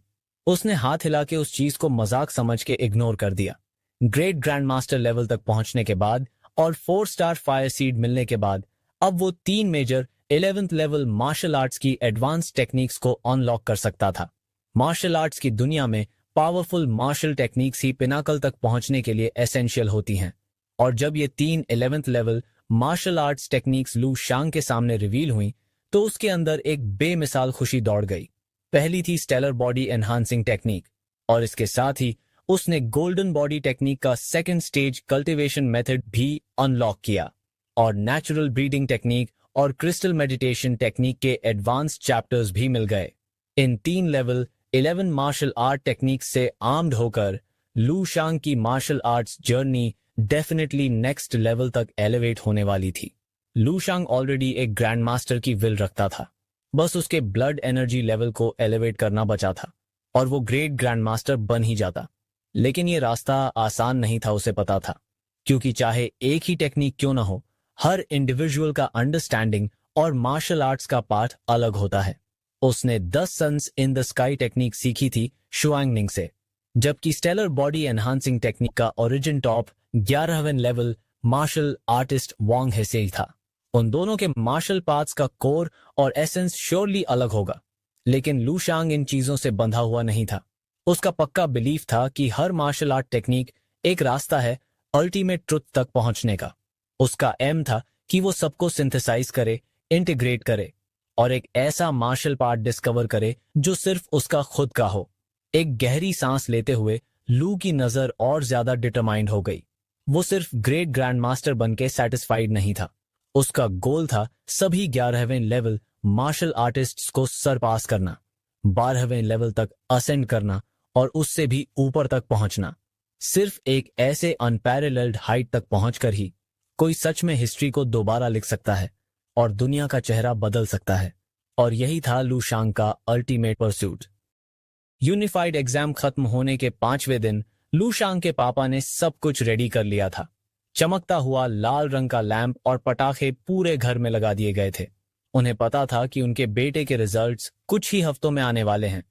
उसने हाथ हिला के उस चीज को मजाक समझ के इग्नोर कर दिया। ग्रेट ग्रैंड मास्टर लेवल तक पहुंचने के बाद और 4 स्टार फायर सीड मिलने के बाद अब वो 3 major 11th level martial arts की एडवांस टेक्निक्स को अनलॉक कर सकता था। मार्शल आर्ट्स की दुनिया में पावरफुल मार्शल टेक्निक्स ही पिनाकल तक पहुंचने के लिए एसेंशियल होती हैं, और जब ये 3 11th level martial arts techniques लू शांग के सामने रिवील हुई तो उसके अंदर एक बेमिसाल खुशी दौड़ गई। पहली थी स्टेलर बॉडी एनहांसिंग टेक्निक, और इसके साथ ही उसने गोल्डन बॉडी टेक्निक का 2nd स्टेज कल्टीवेशन मेथड भी अनलॉक किया, और नेचुरल ब्रीडिंग टेक्निक और क्रिस्टल मेडिटेशन टेक्निक के एडवांस चैप्टर्स भी मिल गए। इन 3 लेवल 11 मार्शल आर्ट टेक्निक से आर्म्ड होकर लू शांग की martial arts journey definitely next level तक एलिवेट होने वाली थी। लू शांग ऑलरेडी एक ग्रैंड मास्टर की विल रखता था, बस उसके ब्लड एनर्जी लेवल को एलिवेट करना बचा था और वो ग्रेट ग्रैंड मास्टर बन ही जाता। लेकिन ये रास्ता आसान नहीं था, उसे पता था, क्योंकि चाहे एक ही टेक्निक क्यों ना हो, हर इंडिविजुअल का अंडरस्टैंडिंग और मार्शल आर्ट्स का पार्ट अलग होता है। उसने 10 sons in the sky technique सीखी थी शुआंगनिंग से, जबकि स्टेलर बॉडी एनहांसिंग टेक्निक का ओरिजिन टॉप 11वें level martial artist Wang He से ही था। उन दोनों के मार्शल पाथ्स का कोर और एसेंस श्योरली अलग होगा, लेकिन लू शांग इन चीजों से बंधा हुआ नहीं था। उसका पक्का बिलीफ था कि हर मार्शल आर्ट टेक्निक एक रास्ता है अल्टीमेट ट्रुथ तक पहुंचने का। उसका एम था कि वो सबको सिंथेसाइज करे, इंटीग्रेट करे और एक ऐसा मार्शल पार्ट डिस्कवर करे जो सिर्फ उसका खुद का हो। एक गहरी सांस लेते हुए लू की नजर और ज्यादा डिटरमाइंड हो गई। वो सिर्फ ग्रेट ग्रैंड मास्टर बनके सेटिस्फाइड नहीं था, उसका गोल था सभी 11वें लेवल मार्शल आर्टिस्ट्स को सरपास करना, 12वें लेवल तक असेंड करना और उससे भी ऊपर तक पहुंचना। सिर्फ एक ऐसे अनपैरेलल्ड हाइट तक पहुंचकर ही कोई सच में हिस्ट्री को दोबारा लिख सकता है और दुनिया का चेहरा बदल सकता है। और यही था लू शांग का अल्टीमेट परस्यूट। यूनिफाइड एग्जाम खत्म होने के 5वें दिन लू शांग के पापा ने सब कुछ रेडी कर लिया था। चमकता हुआ लाल रंग का लैंप और पटाखे पूरे घर में लगा दिए गए थे। उन्हें पता था कि उनके बेटे के रिजल्ट्स कुछ ही हफ्तों में आने वाले हैं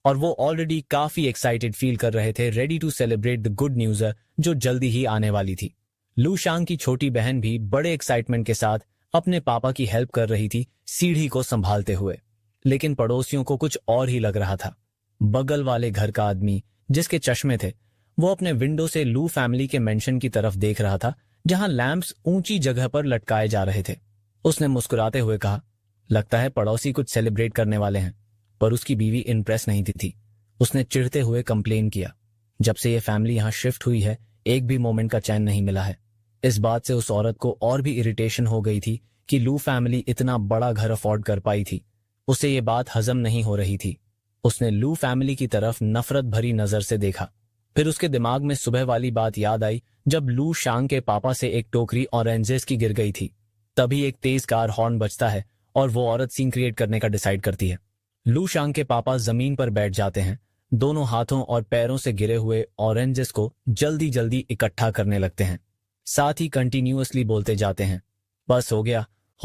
और वो ऑलरेडी काफी एक्साइटेड फील कर रहे थे, ready to celebrate the good news जो जल्दी ही आने वाली थी। लू शांग की छोटी बहन भी बड़े एक्साइटमेंट के साथ अपने पापा की हेल्प कर रही थी सीढ़ी को संभालते हुए। लेकिन पड़ोसियों को कुछ और ही लग रहा था। बगल वाले घर का आदमी जिसके चश्मे थे, वो अपने विंडो से लू फैमिली के मेंशन की तरफ देख रहा था जहां लैंप्स ऊंची जगह पर लटकाए जा रहे थे। उसने मुस्कुराते हुए कहा, लगता है पड़ोसी कुछ सेलिब्रेट करने वाले हैं। पर उसकी बीवी इम्प्रेस नहीं थी। उसने चिढ़ते हुए कंप्लेन किया, जब से ये फैमिली यहां शिफ्ट हुई है एक भी मोमेंट का चैन नहीं मिला है। इस बात से उस औरत को और भी इरिटेशन हो गई थी कि लू फैमिली इतना बड़ा घर अफोर्ड कर पाई थी। उसे ये बात हजम नहीं हो रही थी। उसने लू फैमिली की तरफ नफरत भरी नजर से देखा। फिर उसके दिमाग में सुबह वाली बात याद आई जब लू शांग के पापा से एक टोकरी ऑरेंजेस की गिर गई थी। तभी एक तेज कार हॉर्न बजता है और वो औरत सीन क्रिएट करने का डिसाइड करती है। लू शांग के पापा जमीन पर बैठ जाते हैं, दोनों हाथों और पैरों से गिरे हुए ऑरेंजेस को जल्दी जल्दी इकट्ठा करने लगते हैं। साथ ही कंटिन्यूअसली बोलते जाते हैं, बस हो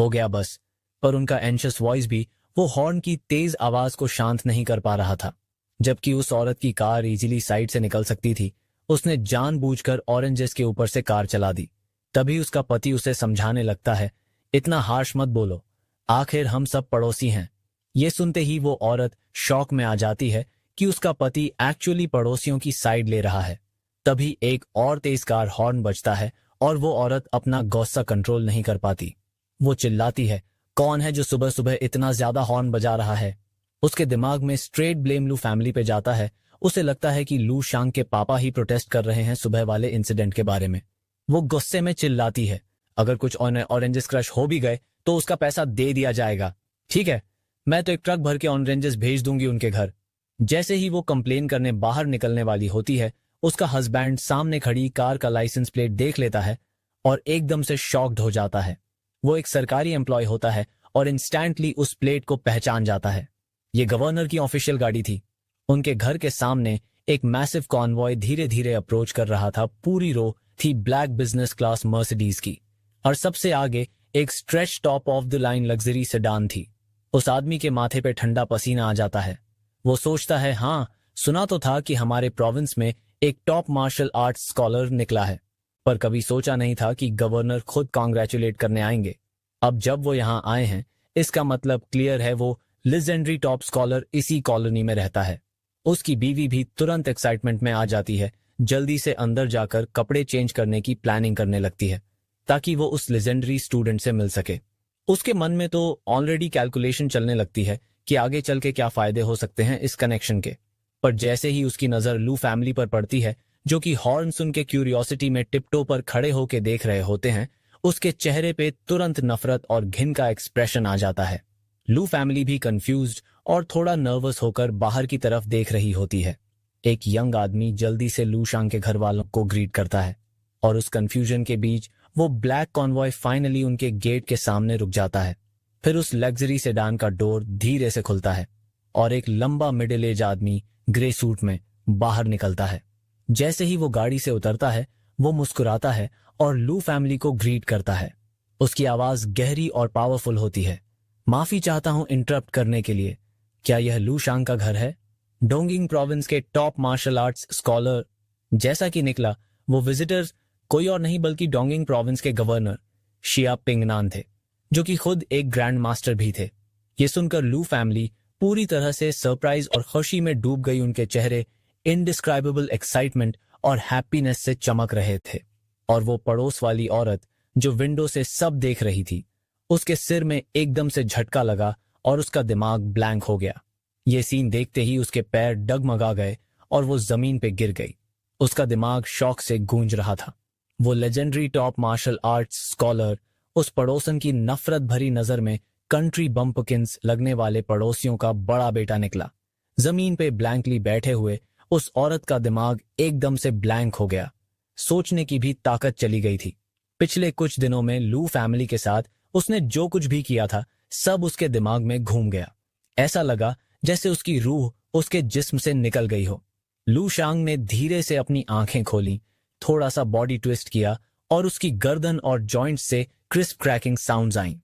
गया बस। पर उनका एंशियस वॉइस भी वो हॉर्न की तेज आवाज को शांत नहीं कर पा रहा था। जबकि उस औरत की कार इजीली साइड से निकल सकती थी, उसने जानबूझकर ऑरेंजेस के ऊपर से कार चला दी। तभी उसका पति उसे समझाने लगता है, इतना हार्श मत बोलो, आखिर हम सब पड़ोसी हैं। ये सुनते ही वो औरत शॉक में आ जाती है कि उसका पति एक्चुअली पड़ोसियों की साइड ले रहा है। तभी एक और तेज कार हॉर्न बजता है और वो औरत अपना गुस्सा कंट्रोल नहीं कर पाती। वो चिल्लाती है, कौन है जो सुबह सुबह इतना ज्यादा हॉर्न बजा रहा है। उसके दिमाग में स्ट्रेट ब्लेम लू फैमिली पे जाता है। उसे लगता है कि लू शांग के पापा ही प्रोटेस्ट कर रहे हैं सुबह वाले इंसिडेंट के बारे में। वो गुस्से में चिल्लाती है, अगर कुछ ऑरेंजेस क्रश हो भी गए तो उसका पैसा दे दिया जाएगा। ठीक है, मैं तो एक ट्रक भर के ऑरेंजेस भेज दूंगी उनके घर। जैसे ही वो कंप्लेन करने बाहर निकलने वाली होती है, उसका हस्बैंड सामने खड़ी कार का लाइसेंस प्लेट देख लेता है और एकदम से शॉक्ड हो जाता है। वो एक सरकारी एम्प्लॉय होता है और इंस्टेंटली उस प्लेट को पहचान जाता है। ये गवर्नर की ऑफिशियल गाड़ी थी। उनके घर के सामने एक मैसिव कॉन्वॉय धीरे धीरे अप्रोच कर रहा था। पूरी रो थी ब्लैक बिजनेस क्लास मर्सिडीज की और सबसे आगे एक stretch top of the line luxury sedan थी। उस आदमी के माथे पे ठंडा पसीना आ जाता है। वो सोचता है, हाँ सुना तो था कि हमारे प्रोविंस में एक टॉप मार्शल आर्ट्स स्कॉलर निकला है, पर कभी सोचा नहीं था कि गवर्नर खुद कॉन्ग्रेचुलेट करने आएंगे। अब जब वो यहाँ आए हैं, इसका मतलब क्लियर है वो लेजेंडरी टॉप स्कॉलर इसी कॉलोनी में रहता है। उसकी बीवी भी तुरंत एक्साइटमेंट में आ जाती है। जल्दी से अंदर जाकर कपड़े चेंज करने की प्लानिंग करने लगती है ताकि वो उस लेजेंडरी स्टूडेंट से मिल सके। उसके मन में तो ऑलरेडी कैलकुलेशन चलने लगती है कि आगे चल के क्या फायदे हो सकते हैं इस कनेक्शन के। पर जैसे ही उसकी नजर लू फैमिली पर पड़ती है, जो कि हॉर्न सुन के क्यूरियोसिटी में टिपटो पर खड़े होके देख रहे होते हैं, उसके चेहरे पे तुरंत नफरत और घिन का एक्सप्रेशन आ जाता है। लू फैमिली भी कंफ्यूज्ड और थोड़ा नर्वस होकर बाहर की तरफ देख रही होती है। एक यंग आदमी जल्दी से लू शांग के घर वालों को ग्रीट करता है और उस कंफ्यूजन के बीच वो ब्लैक कॉन्वॉय फाइनली उनके गेट के सामने रुक जाता है। फिर उस लग्जरी सेडान का डोर धीरे से खुलता है और एक लंबा मिडिल एज आदमी ग्रे सूट में बाहर निकलता है। जैसे ही वो गाड़ी से उतरता है, वो मुस्कुराता है और लू फैमिली को ग्रीट करता है। उसकी आवाज गहरी और पावरफुल होती है। माफी चाहता हूं इंटरप्ट करने के लिए, क्या यह लू शांग का घर है? डोंगिंग प्रोविंस के टॉप मार्शल आर्ट्स स्कॉलर। जैसा कि निकला, वो विजिटर्स कोई और नहीं बल्कि डोंगिंग प्रोविंस के गवर्नर शिया पिंगनान थे, जो कि खुद एक ग्रैंड मास्टर भी थे। ये सुनकर लू फैमिली पूरी तरह से सरप्राइज और खुशी में डूब गई। उनके चेहरे इनडिस्क्राइबेबल एक्साइटमेंट और हैप्पीनेस से चमक रहे थे। और वो पड़ोस वाली औरत जो विंडो से सब देख रही थी, उसके सिर में एकदम से झटका लगा और उसका दिमाग ब्लैंक हो गया। ये सीन देखते ही उसके पैर डगमगा गए और वो जमीन पे गिर गई। उसका दिमाग शॉक से गूंज रहा था। वो legendary top martial arts scholar उस पड़ोसन की नफरत भरी नजर में कंट्री बम्पकिंस लगने वाले पड़ोसियों का बड़ा बेटा निकला। जमीन पे ब्लैंकली बैठे हुए उस औरत का दिमाग एकदम से ब्लैंक हो गया। सोचने की भी ताकत चली गई थी। पिछले कुछ दिनों में लू फैमिली के साथ उसने जो कुछ भी किया था सब उसके दिमाग में घूम गया। ऐसा लगा जैसे उसकी रूह उसके जिस्म से निकल गई हो। लू शांग ने धीरे से अपनी आंखें खोली, थोड़ा सा बॉडी ट्विस्ट किया और उसकी गर्दन और जॉइंट्स से क्रिस्प क्रैकिंग साउंड्स आईं।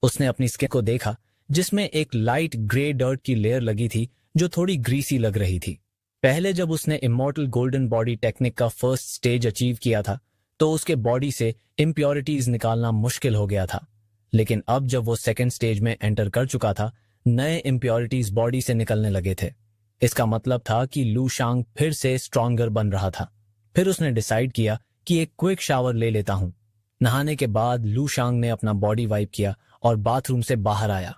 उसने अपनी स्किन को देखा जिसमें एक लाइट ग्रे डर्ट की लेयर लगी थी जो थोड़ी ग्रीसी लग रही थी। पहले जब उसने इमॉर्टल गोल्डन बॉडी टेक्निक का फर्स्ट स्टेज अचीव किया था तो उसके बॉडी से इम्प्योरिटीज निकालना मुश्किल हो गया था, लेकिन अब जब वो सेकेंड स्टेज में एंटर कर चुका था नए इम्प्योरिटीज बॉडी से निकलने लगे थे। इसका मतलब था कि लू शांग फिर से स्ट्रॉन्गर बन रहा था। फिर उसने डिसाइड किया कि एक क्विक शावर ले लेता हूं। नहाने के बाद लू शांग ने अपना बॉडी वाइप किया और बाथरूम से बाहर आया।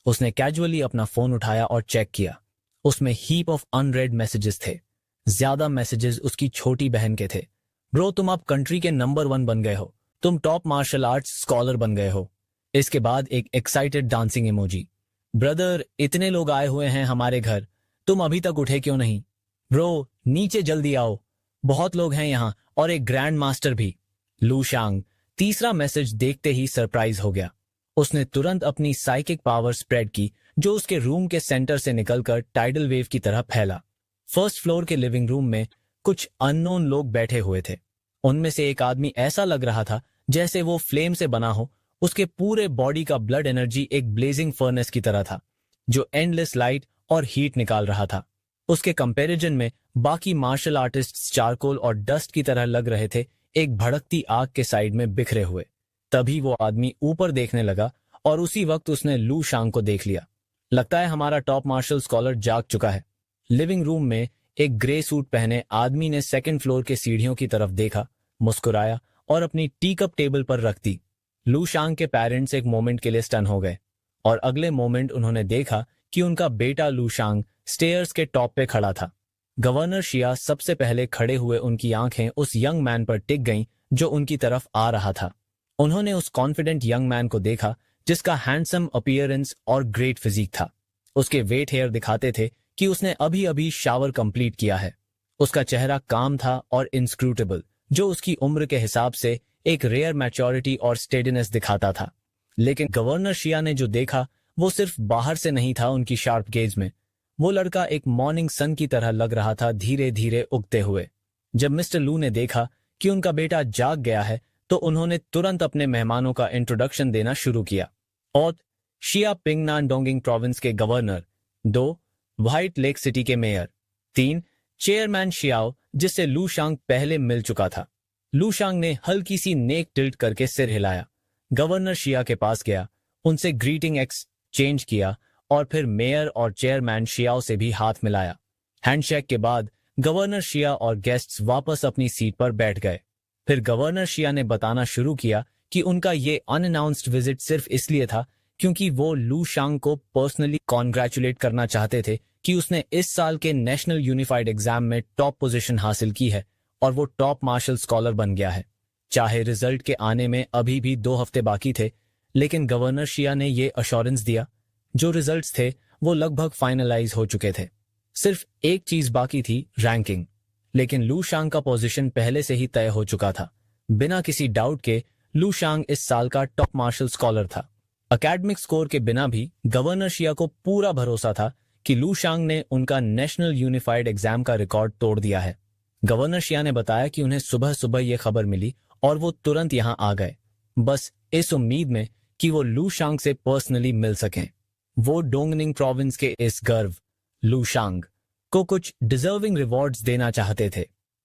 उसने कैजुअली अपना फोन उठाया और चेक किया। उसमें हीप ऑफ अनरेड मैसेजेस थे। ज्यादा मैसेजेस उसकी छोटी बहन के थे। ब्रो, तुम अब कंट्री के नंबर 1 बन गए हो। तुम टॉप मार्शल आर्ट्स स्कॉलर बन गए हो। इसके बाद एक एक्साइटेड डांसिंग इमोजी। ब्रदर, इतने लोग आए हुए हैं हमारे घर, तुम अभी तक उठे क्यों नहीं? ब्रो, नीचे जल्दी आओ, बहुत लोग हैं यहाँ और एक ग्रैंड मास्टर भी। लू शांग तीसरा मैसेज देखते ही सरप्राइज हो गया। उसने तुरंत अपनी साइकिक पावर स्प्रेड की जो उसके रूम के सेंटर से निकलकर टाइडल वेव की तरह फैला। फर्स्ट फ्लोर के लिविंग रूम में कुछ अननोन लोग बैठे हुए थे। उनमें से एक आदमी ऐसा लग रहा था जैसे वो फ्लेम से बना हो। उसके पूरे बॉडी का ब्लड एनर्जी एक ब्लेजिंग फर्नेस की तरह था जो एंडलेस लाइट और हीट निकाल रहा था। उसके कंपैरिजन में बाकी मार्शल आर्टिस्ट्स चारकोल और डस्ट की तरह लग रहे थे, एक भड़कती आग के साइड में बिखरे हुए। तभी वो आदमी ऊपर देखने लगा और उसी वक्त उसने लू शांग को देख लिया। लगता है हमारा टॉप मार्शल स्कॉलर जाग चुका है। लिविंग रूम में एक ग्रे सूट पहने आदमी ने सेकंड फ्लोर के सीढ़ियों की तरफ देखा, मुस्कुराया और अपनी टी कप टेबल पर रख दी। लू शांग के पेरेंट्स एक मोमेंट के लिए स्टन हो गए और अगले मोमेंट उन्होंने देखा कि उनका बेटा लू शांग स्टेयर्स के टॉप पे खड़ा था। गवर्नर शिया सबसे पहले खड़े हुए उनकी आंखें उस यंग मैन पर टिक गईं जो उनकी तरफ आ रहा था। उन्होंने उस कॉन्फिडेंट यंग मैन को देखा जिसका हैंडसम अपीयरेंस और ग्रेट फिजिक था। उसके वेट हेयर दिखाते थे कि उसने अभी अभी शावर कंप्लीट किया है। उसका चेहरा काम था और इंस्क्रूटेबल, जो उसकी उम्र के हिसाब से एक रेयर मैच्योरिटी और स्टेडीनेस दिखाता था। लेकिन गवर्नर शिया ने जो देखा वो सिर्फ बाहर से नहीं था। उनकी शार्प गेज में वो लड़का एक मॉर्निंग सन की तरह लग रहा था, धीरे धीरे उगते हुए। जब मिस्टर लू ने देखा कि उनका बेटा जाग गया है तो उन्होंने तुरंत अपने मेहमानों का इंट्रोडक्शन देना शुरू किया। और शिया पिंगनान डोंगिंग प्रोविंस के गवर्नर, 2 व्हाइट लेक सिटी के मेयर, 3 चेयरमैन शियाओ जिससे लू शांग पहले मिल चुका था। लू शांग ने हल्की सी नेक टिल्ट करके सिर हिलाया। गवर्नर शिया के पास गया, उनसे ग्रीटिंग एक्सचेंज किया और फिर मेयर और चेयरमैन शियाओ से भी हाथ मिलाया। हैंडशेक के बाद गवर्नर शिया और गेस्ट्स वापस अपनी सीट पर बैठ गए। फिर गवर्नर शिया ने बताना शुरू किया कि उनका ये अनअनाउंस्ड विजिट सिर्फ इसलिए था क्योंकि वो लू शांग को पर्सनली कॉन्ग्रेचुलेट करना चाहते थे कि उसने इस साल के नेशनल यूनिफाइड एग्जाम में टॉप पोजीशन हासिल की है और वो टॉप मार्शल स्कॉलर बन गया है। चाहे रिजल्ट के आने में अभी भी 2 हफ्ते बाकी थे, लेकिन गवर्नर शिया ने ये अश्योरेंस दिया जो रिजल्ट्स थे वो लगभग फाइनलाइज हो चुके थे। सिर्फ एक चीज बाकी थी, रैंकिंग। लेकिन लू शांग का पोजीशन पहले से ही तय हो चुका था। बिना किसी डाउट के लू शांग इस साल का टॉप मार्शल स्कॉलर था। एकेडमिक स्कोर के बिना भी गवर्नर शिया को पूरा भरोसा था कि लू शांग ने उनका नेशनल यूनिफाइड एग्जाम का रिकॉर्ड तोड़ दिया है। गवर्नर शिया ने बताया कि उन्हें सुबह सुबह यह खबर मिली और वो तुरंत यहां आ गए, बस इस उम्मीद में कि वो लू शांग से पर्सनली मिल सकें। वो डोंगनिंग प्रोविंस के इस गर्व लू शांग को कुछ डिजर्विंग रिवॉर्ड्स देना चाहते थे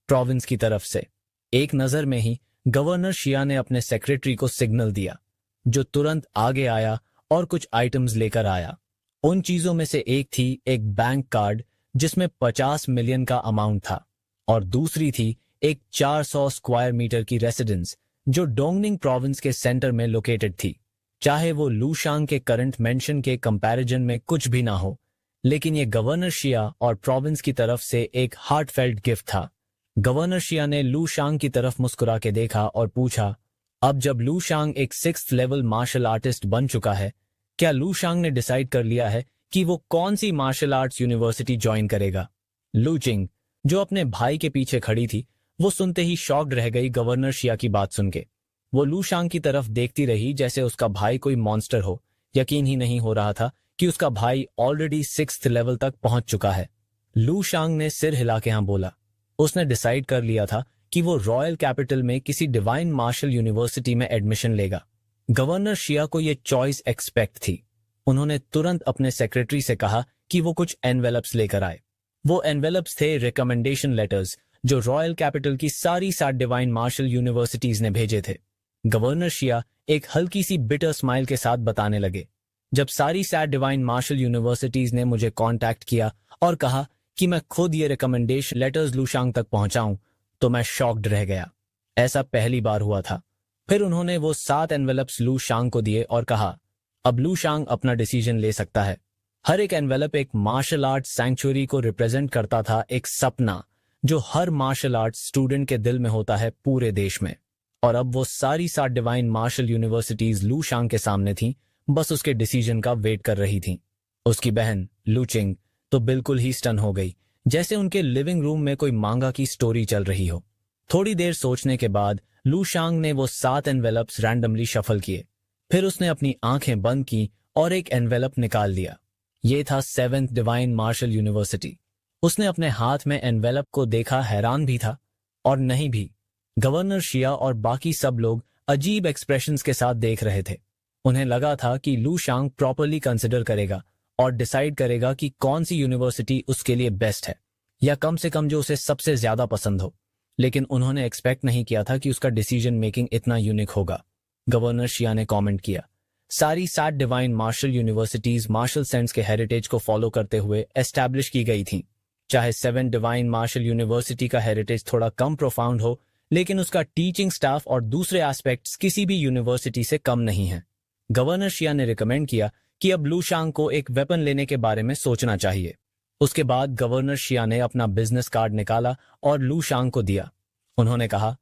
प्रोविंस की तरफ से। एक नजर में ही गवर्नर शिया ने अपने सेक्रेटरी को सिग्नल दिया, जो तुरंत आगे आया और कुछ आइटम्स लेकर आया। उन चीजों में से एक थी एक बैंक कार्ड जिसमें 50 मिलियन का अमाउंट था और दूसरी थी एक 400 स्क्वायर मीटर की रेसिडेंस जो डोंगनिंग प्रोविंस के सेंटर में लोकेटेड थी। चाहे वो लू शांग के करंट मेंशन के कंपैरिजन में कुछ भी ना हो, लेकिन ये गवर्नर शिया और प्रोविंस की तरफ से एक हार्टफेल्ट गिफ्ट था। गवर्नर शिया ने लू शांग की तरफ मुस्कुरा के देखा और पूछा, अब जब लू शांग एक 6th लेवल मार्शल आर्टिस्ट बन चुका है, क्या लू शांग ने डिसाइड कर लिया है कि वो कौन सी मार्शल आर्ट्स यूनिवर्सिटी ज्वाइन करेगा? लू चिंग, जो अपने भाई के पीछे खड़ी थी, वो सुनते ही शॉक्ड रह गई गवर्नर शिया की बात सुन के। वो लू शांग की तरफ देखती रही जैसे उसका भाई कोई मॉन्स्टर हो। यकीन ही नहीं हो रहा था कि उसका भाई ऑलरेडी 6th लेवल तक पहुंच चुका है। लू शांग ने सिर हिला के हाँ बोला। उसने डिसाइड कर लिया था कि वो रॉयल कैपिटल में किसी डिवाइन मार्शल यूनिवर्सिटी में एडमिशन लेगा। गवर्नर शिया को ये चॉइस एक्सपेक्ट थी। उन्होंने तुरंत अपने सेक्रेटरी से कहा कि वो कुछ एनवेलप्स लेकर आए। वो एनवेलप्स थे रिकमेंडेशन लेटर्स जो रॉयल कैपिटल की सारी 7 डिवाइन मार्शल यूनिवर्सिटीज ने भेजे थे। गवर्नर शिया एक हल्की सी बिटर स्माइल के साथ बताने लगे, जब सारी 7 डिवाइन मार्शल यूनिवर्सिटीज ने मुझे कांटेक्ट किया और कहा कि मैं खुद ये रिकमेंडेशन लेटर्स लूशांग तक पहुंचाऊं, तो मैं शॉक्ड रह गया। ऐसा पहली बार हुआ था। फिर उन्होंने वो 7 एनवेलप्स लू शांग को दिए और कहा, अब लू शांग अपना डिसीजन ले सकता है। हर एक एनवेलप एक मार्शल आर्ट सैंक्चुअरी को रिप्रेजेंट करता था, एक सपना जो हर मार्शल आर्ट स्टूडेंट के दिल में होता है पूरे देश में। और अब वो सारी 7 डिवाइन मार्शल यूनिवर्सिटीज लू शांग के सामने थीं, बस उसके डिसीजन का वेट कर रही थीं। उसकी बहन लू चिंग तो बिल्कुल ही स्टन हो गई, जैसे उनके लिविंग रूम में कोई मांगा की स्टोरी चल रही हो। थोड़ी देर सोचने के बाद लू शांग ने वो 7 एनवेलप्स रैंडमली शफल किए। फिर उसने अपनी आंखें बंद की और एक एनवेलप निकाल लिया। ये था 7th डिवाइन मार्शल यूनिवर्सिटी। उसने अपने हाथ में एनवेलप को देखा, हैरान भी था और नहीं भी। गवर्नर शिया और बाकी सब लोग अजीब एक्सप्रेशंस के साथ देख रहे थे। उन्हें लगा था कि लू शांग प्रॉपर्ली कंसिडर करेगा और डिसाइड करेगा कि कौन सी यूनिवर्सिटी उसके लिए बेस्ट है, या कम से कम जो उसे सबसे ज्यादा पसंद हो। लेकिन उन्होंने एक्सपेक्ट नहीं किया था कि उसका डिसीजन मेकिंग इतना यूनिक होगा। गवर्नर शिया ने कमेंट किया, सारी 7 divine martial universities martial sense के हेरिटेज को फॉलो करते हुए एस्टैब्लिश की गई थीं। चाहे 7 डिवाइन मार्शल यूनिवर्सिटी का हेरिटेज थोड़ा कम प्रोफाउंड हो, लेकिन उसका टीचिंग स्टाफ और दूसरे एस्पेक्ट्स किसी भी यूनिवर्सिटी से कम नहीं है। गवर्नर शिया ने रिकमेंड किया कि अब लू शांग को एक वेपन लेने के बारे में सोचना चाहिए। उसके बाद गवर्नर शिया ने अपना बिजनेस कार्ड निकाला और लू शांग को दिया। उन्होंने कहा,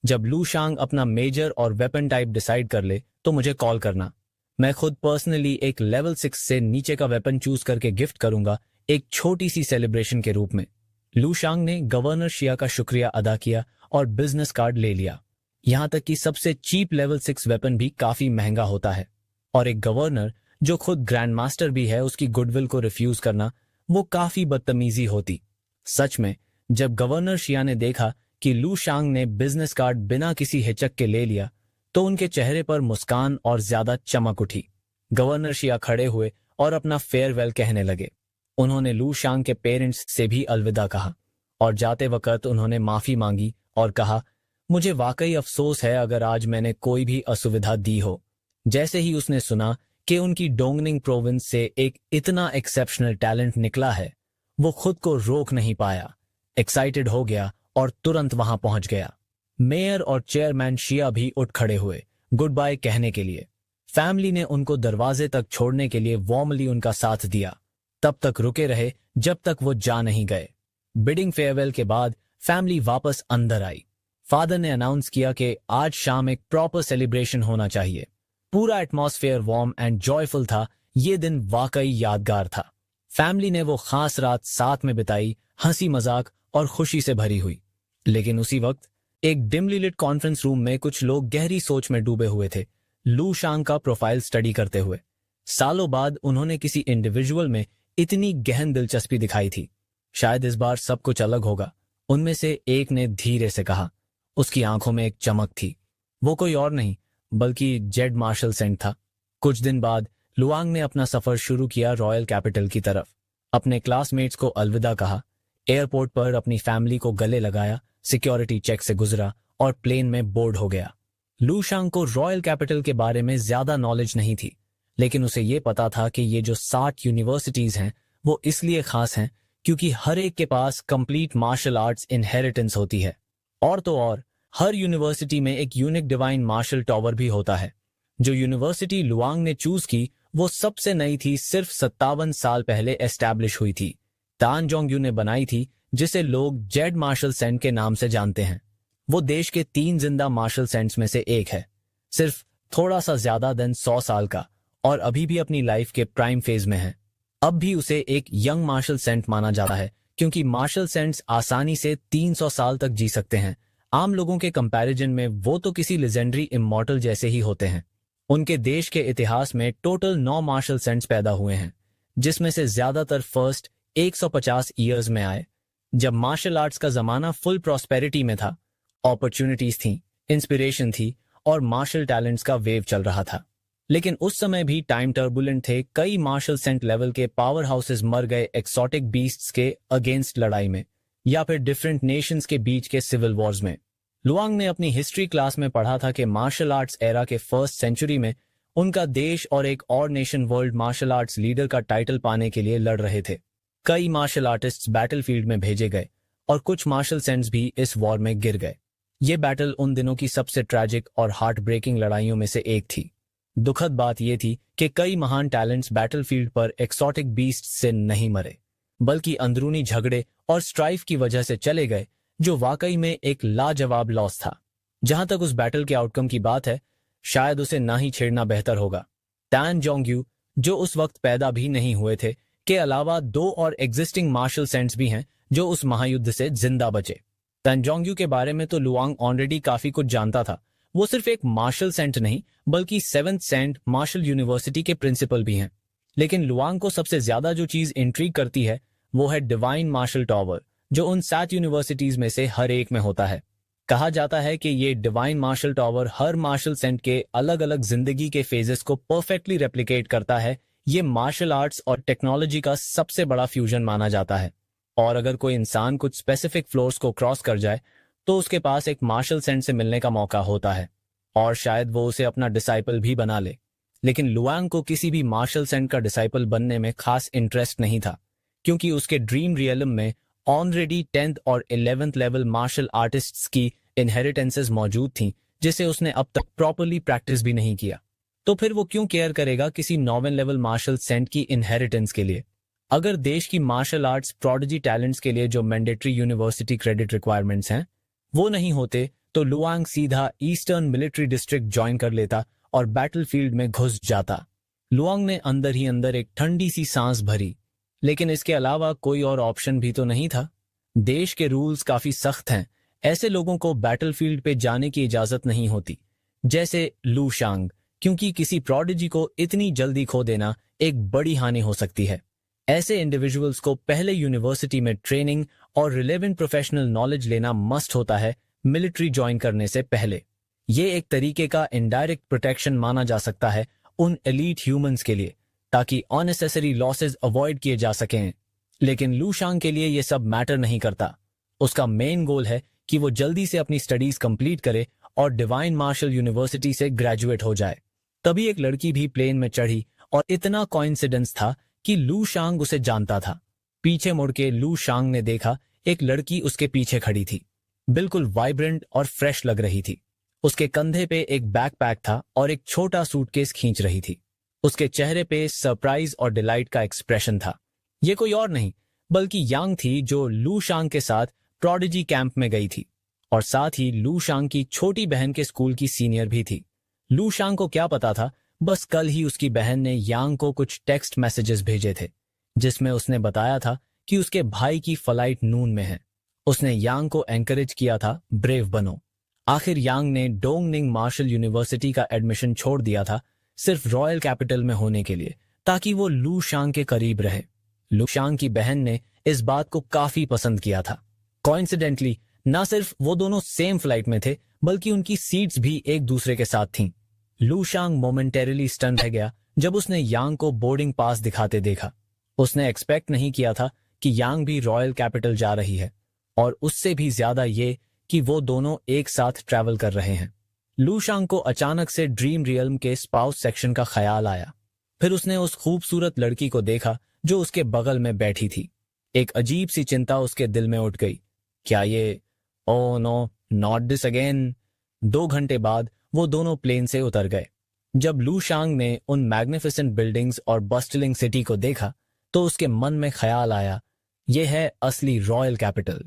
जब लू शांग अपना मेजर और वेपन टाइप डिसाइड कर ले तो मुझे कॉल करना। मैं खुद पर्सनली एक लेवल 6 से नीचे का वेपन चूज करके गिफ्ट करूंगा, एक छोटी सी सेलिब्रेशन के रूप में। लू शांग ने गवर्नर शिया का शुक्रिया अदा किया और बिजनेस कार्ड ले लिया। यहां तक कि सबसे चीप लेवल 6 वेपन भी काफी महंगा होता है, और एक गवर्नर जो खुद ग्रैंड मास्टर भी है, उसकी गुडविल को रिफ्यूज करना वो काफी बदतमीजी होती। सच में जब गवर्नर शिया ने देखा कि लू शांग ने बिजनेस कार्ड बिना किसी हिचक के ले लिया, तो उनके चेहरे पर मुस्कान और ज्यादा चमक उठी। गवर्नर शिया खड़े हुए और अपना फेयरवेल कहने लगे। उन्होंने लू शांग के पेरेंट्स से भी अलविदा कहा और जाते वक्त उन्होंने माफी मांगी और कहा, मुझे वाकई अफसोस है अगर आज मैंने कोई भी असुविधा दी हो। जैसे ही उसने सुना कि उनकी डोंगनिंग प्रोविंस से एक इतना एक्सेप्शनल टैलेंट निकला है, वो खुद को रोक नहीं पाया, एक्साइटेड हो गया और तुरंत वहां पहुंच गया। मेयर और चेयरमैन शिया भी उठ खड़े हुए गुड बाय कहने के लिए। फैमिली ने उनको दरवाजे तक छोड़ने के लिए वार्मली उनका साथ दिया। तब तक रुके रहे जब तक वो जा नहीं गए। बिडिंग फेयरवेल के बाद फैमिली वापस अंदर आई। फादर ने अनाउंस किया कि आज शाम एक प्रॉपर सेलिब्रेशन होना चाहिए। पूरा एटमॉस्फेयर वार्म एंड जॉयफुल था। ये दिन वाकई यादगार था। फैमिली ने वो खास रात साथ में बिताई, हंसी मजाक और खुशी से भरी हुई। लेकिन उसी वक्त एक डिमली लिट कॉन्फ्रेंस रूम में कुछ लोग गहरी सोच में डूबे हुए थे, लू शांग का प्रोफाइल स्टडी करते हुए। सालों बाद उन्होंने किसी इंडिविजुअल में इतनी गहन दिलचस्पी दिखाई थी। शायद इस बार सब कुछ अलग होगा। उनमें से एक ने धीरे से कहा। उसकी आंखों में एक चमक थी। वो कोई और नहीं बल्कि जेड मार्शल सेंट था। कुछ दिन बाद लुआंग ने अपना सफर शुरू किया रॉयल कैपिटल की तरफ। अपने क्लासमेट्स को अलविदा कहा, एयरपोर्ट पर अपनी फैमिली को गले लगाया, सिक्योरिटी चेक से गुजरा और प्लेन में बोर्ड हो गया। लू शांग को रॉयल कैपिटल के बारे में ज्यादा नॉलेज नहीं थी, लेकिन उसे ये पता था कि ये जो 60 यूनिवर्सिटीज हैं वो इसलिए खास हैं क्योंकि हर एक के पास कंप्लीट मार्शल आर्ट्स इनहेरिटेंस होती है। और तो और हर यूनिवर्सिटी में एक यूनिक डिवाइन मार्शल टॉवर भी होता है। जो यूनिवर्सिटी लुआंग ने चूज की वो सबसे नई थी, सिर्फ 57 साल पहले एस्टैब्लिश हुई थी। तान जोंग ने बनाई थी, जिसे लोग जेड मार्शल सेंट के नाम से जानते हैं। वो देश के 3 जिंदा मार्शल सेंट्स में से एक है। सिर्फ थोड़ा सा ज्यादा देन 100 साल का, और अभी भी अपनी लाइफ के प्राइम फेज में है। अब भी उसे एक यंग मार्शल सेंट माना जाता है क्योंकि मार्शल सेंट्स आसानी से 300 साल तक जी सकते हैं। आम लोगों के कंपैरिजन में वो तो किसी लेजेंडरी इमॉर्टल जैसे ही होते हैं। उनके देश के इतिहास में टोटल 9 मार्शल सेंट्स पैदा हुए हैं, जिसमें से ज्यादातर फर्स्ट 150 ईयर्स में आए, जब मार्शल आर्ट्स का जमाना फुल प्रॉस्पेरिटी में था। अपॉर्चुनिटीज थी, इंस्पिरेशन थी और मार्शल टैलेंट्स का वेव चल रहा था। लेकिन उस समय भी टाइम टर्बुलेंट थे। कई मार्शल सेंट लेवल के पावर हाउसेस मर गए एक्सोटिक बीस्ट्स के अगेंस्ट लड़ाई में, या फिर डिफरेंट नेशंस के बीच के सिविल वॉर्स में। लुआंग ने अपनी हिस्ट्री क्लास में पढ़ा था कि मार्शल आर्ट्स एरा के फर्स्ट सेंचुरी में उनका देश और एक और nation world martial arts leader का टाइटल पाने के लिए लड़ रहे थे। कई मार्शल आर्टिस्ट्स बैटलफील्ड में भेजे गए और कुछ मार्शल सेंट्स भी इस वॉर में गिर गए। ये बैटल उन दिनों की सबसे ट्रैजिक और हार्ट ब्रेकिंग लड़ाइयों में से एक थी। दुखद बात यह थी कि कई महान टैलेंट्स बैटलफील्ड पर एक्सोटिक बीस्ट से नहीं मरे, बल्कि अंदरूनी झगड़े और स्ट्राइफ की वजह से चले गए, जो वाकई में एक लाजवाब लॉस था। जहां तक उस बैटल के आउटकम की बात है, शायद उसे ना ही छेड़ना बेहतर होगा। टैन जोंग्यू, जो उस वक्त पैदा भी नहीं हुए थे, के अलावा 2 और एग्जिस्टिंग मार्शल सेंट्स भी हैं जो उस महायुद्ध से जिंदा बचे। टैन जोंग्यू के बारे में तो लुआंग ऑलरेडी काफी कुछ जानता था। वो सिर्फ एक मार्शल सेंट नहीं, बल्कि 7th सेंट मार्शल यूनिवर्सिटी के प्रिंसिपल भी हैं। लेकिन लुआंग को सबसे ज्यादा जो चीज इंट्रीग करती है वो है डिवाइन मार्शल टॉवर, जो उन 7 यूनिवर्सिटीज में से हर एक में होता है। कहा जाता है कि ये डिवाइन मार्शल टॉवर हर मार्शल सेंट के अलग अलग जिंदगी के फेजेस को परफेक्टली रेप्लिकेट करता है। ये मार्शल आर्ट्स और टेक्नोलॉजी का सबसे बड़ा फ्यूजन माना जाता है, और अगर कोई इंसान कुछ स्पेसिफिक फ्लोर्स को क्रॉस कर जाए तो उसके पास एक मार्शल सेंट से मिलने का मौका होता है, और शायद वो उसे अपना डिसाइपल भी बना ले। लेकिन लुआंग को किसी भी मार्शल सेंट का डिसाइपल बनने में खास इंटरेस्ट नहीं था, क्योंकि उसके ड्रीम रियलम में ऑलरेडी 10th और 11th लेवल मार्शल आर्टिस्ट्स की इनहेरिटेंसेस मौजूद थीं, जिसे उसने अब तक प्रॉपरली प्रैक्टिस भी नहीं किया। तो फिर वो क्यों केयर करेगा किसी 9वें लेवल मार्शल सेंट की इनहेरिटेंस के लिए? अगर देश की मार्शल आर्ट्स प्रोडिजी टैलेंट्स के लिए जो मैंडेटरी यूनिवर्सिटी क्रेडिट रिक्वायरमेंट्स हैं वो नहीं होते, तो लुआंग सीधा ईस्टर्न मिलिट्री डिस्ट्रिक्ट ज्वाइन कर लेता और बैटलफील्ड में घुस जाता। लुआंग ने अंदर ही अंदर एक ठंडी सी सांस भरी, लेकिन इसके अलावा कोई और ऑप्शन भी तो नहीं था। देश के रूल्स काफी सख्त हैं। ऐसे लोगों को बैटलफील्ड पे जाने की इजाजत नहीं होती, जैसे लू शांग, क्योंकि किसी प्रोडिजी को इतनी जल्दी खो देना एक बड़ी हानि हो सकती है। ऐसे इंडिविजुअल्स को पहले यूनिवर्सिटी में ट्रेनिंग और रिलेवेंट प्रोफेशनल नॉलेज लेना मस्ट होता है मिलिट्री ज्वाइन करने से पहले। ये एक तरीके का इनडायरेक्ट प्रोटेक्शन माना जा सकता है उन एलीट ह्यूमंस के लिए, ताकि अननेसेसरी लॉसेस अवॉइड किए जा सकें। लेकिन लू शांग के लिए ये सब मैटर नहीं करता। उसका मेन गोल है कि वो जल्दी से अपनी स्टडीज कंप्लीट करे और डिवाइन मार्शल यूनिवर्सिटी से ग्रेजुएट हो जाए। तभी एक लड़की भी प्लेन में चढ़ी, और इतना कोइंसिडेंस था कि लू शांग उसे जानता था। पीछे मुड़ के लू शांग ने देखा एक लड़की उसके पीछे खड़ी थी, बिल्कुल वाइब्रेंट और फ्रेश लग रही थी। उसके कंधे पे एक बैकपैक था और एक छोटा सूटकेस खींच रही थी। उसके चेहरे पे सरप्राइज और डिलाइट का एक्सप्रेशन था। ये कोई और नहीं बल्कि यांग थी, जो लू शांग के साथ प्रोडिजी कैंप में गई थी, और साथ ही लू शांग की छोटी बहन के स्कूल की सीनियर भी थी। लू शांग को क्या पता था, बस कल ही उसकी बहन ने यांग को कुछ टेक्स्ट मैसेजेस भेजे थे, जिसमें उसने बताया था कि उसके भाई की फ्लाइट नून में है। उसने यांग को एनकरेज किया था, ब्रेव बनो। आखिर यांग ने डोंगनिंग मार्शल यूनिवर्सिटी का एडमिशन छोड़ दिया था सिर्फ रॉयल कैपिटल में होने के लिए, ताकि वो लू शांग के करीब रहे। लू शांग की बहन ने इस बात को काफी पसंद किया था। कोइंसिडेंटली ना सिर्फ वो दोनों सेम फ्लाइट में थे, बल्कि उनकी सीट्स भी एक दूसरे के साथ थीं। लू शांग मोमेंटरीली स्टन रह गया जब उसने यांग को बोर्डिंग पास दिखाते देखा। उसने एक्सपेक्ट नहीं किया था कि यांग भी रॉयल कैपिटल जा रही है, और उससे भी ज्यादा ये कि वो दोनों एक साथ ट्रैवल कर रहे हैं। लू शांग को अचानक से ड्रीम रियल्म के स्पाउस सेक्शन का ख्याल आया। फिर उसने उस खूबसूरत लड़की को देखा जो उसके बगल में बैठी थी। एक अजीब सी चिंता उसके दिल में उठ गई। क्या ये, oh no, not this again. 2 घंटे बाद वो दोनों प्लेन से उतर गए। जब लू शांग ने उन मैग्निफिसेंट बिल्डिंग्स और बस्टलिंग सिटी को देखा तो उसके मन में ख्याल आया, ये है असली रॉयल कैपिटल।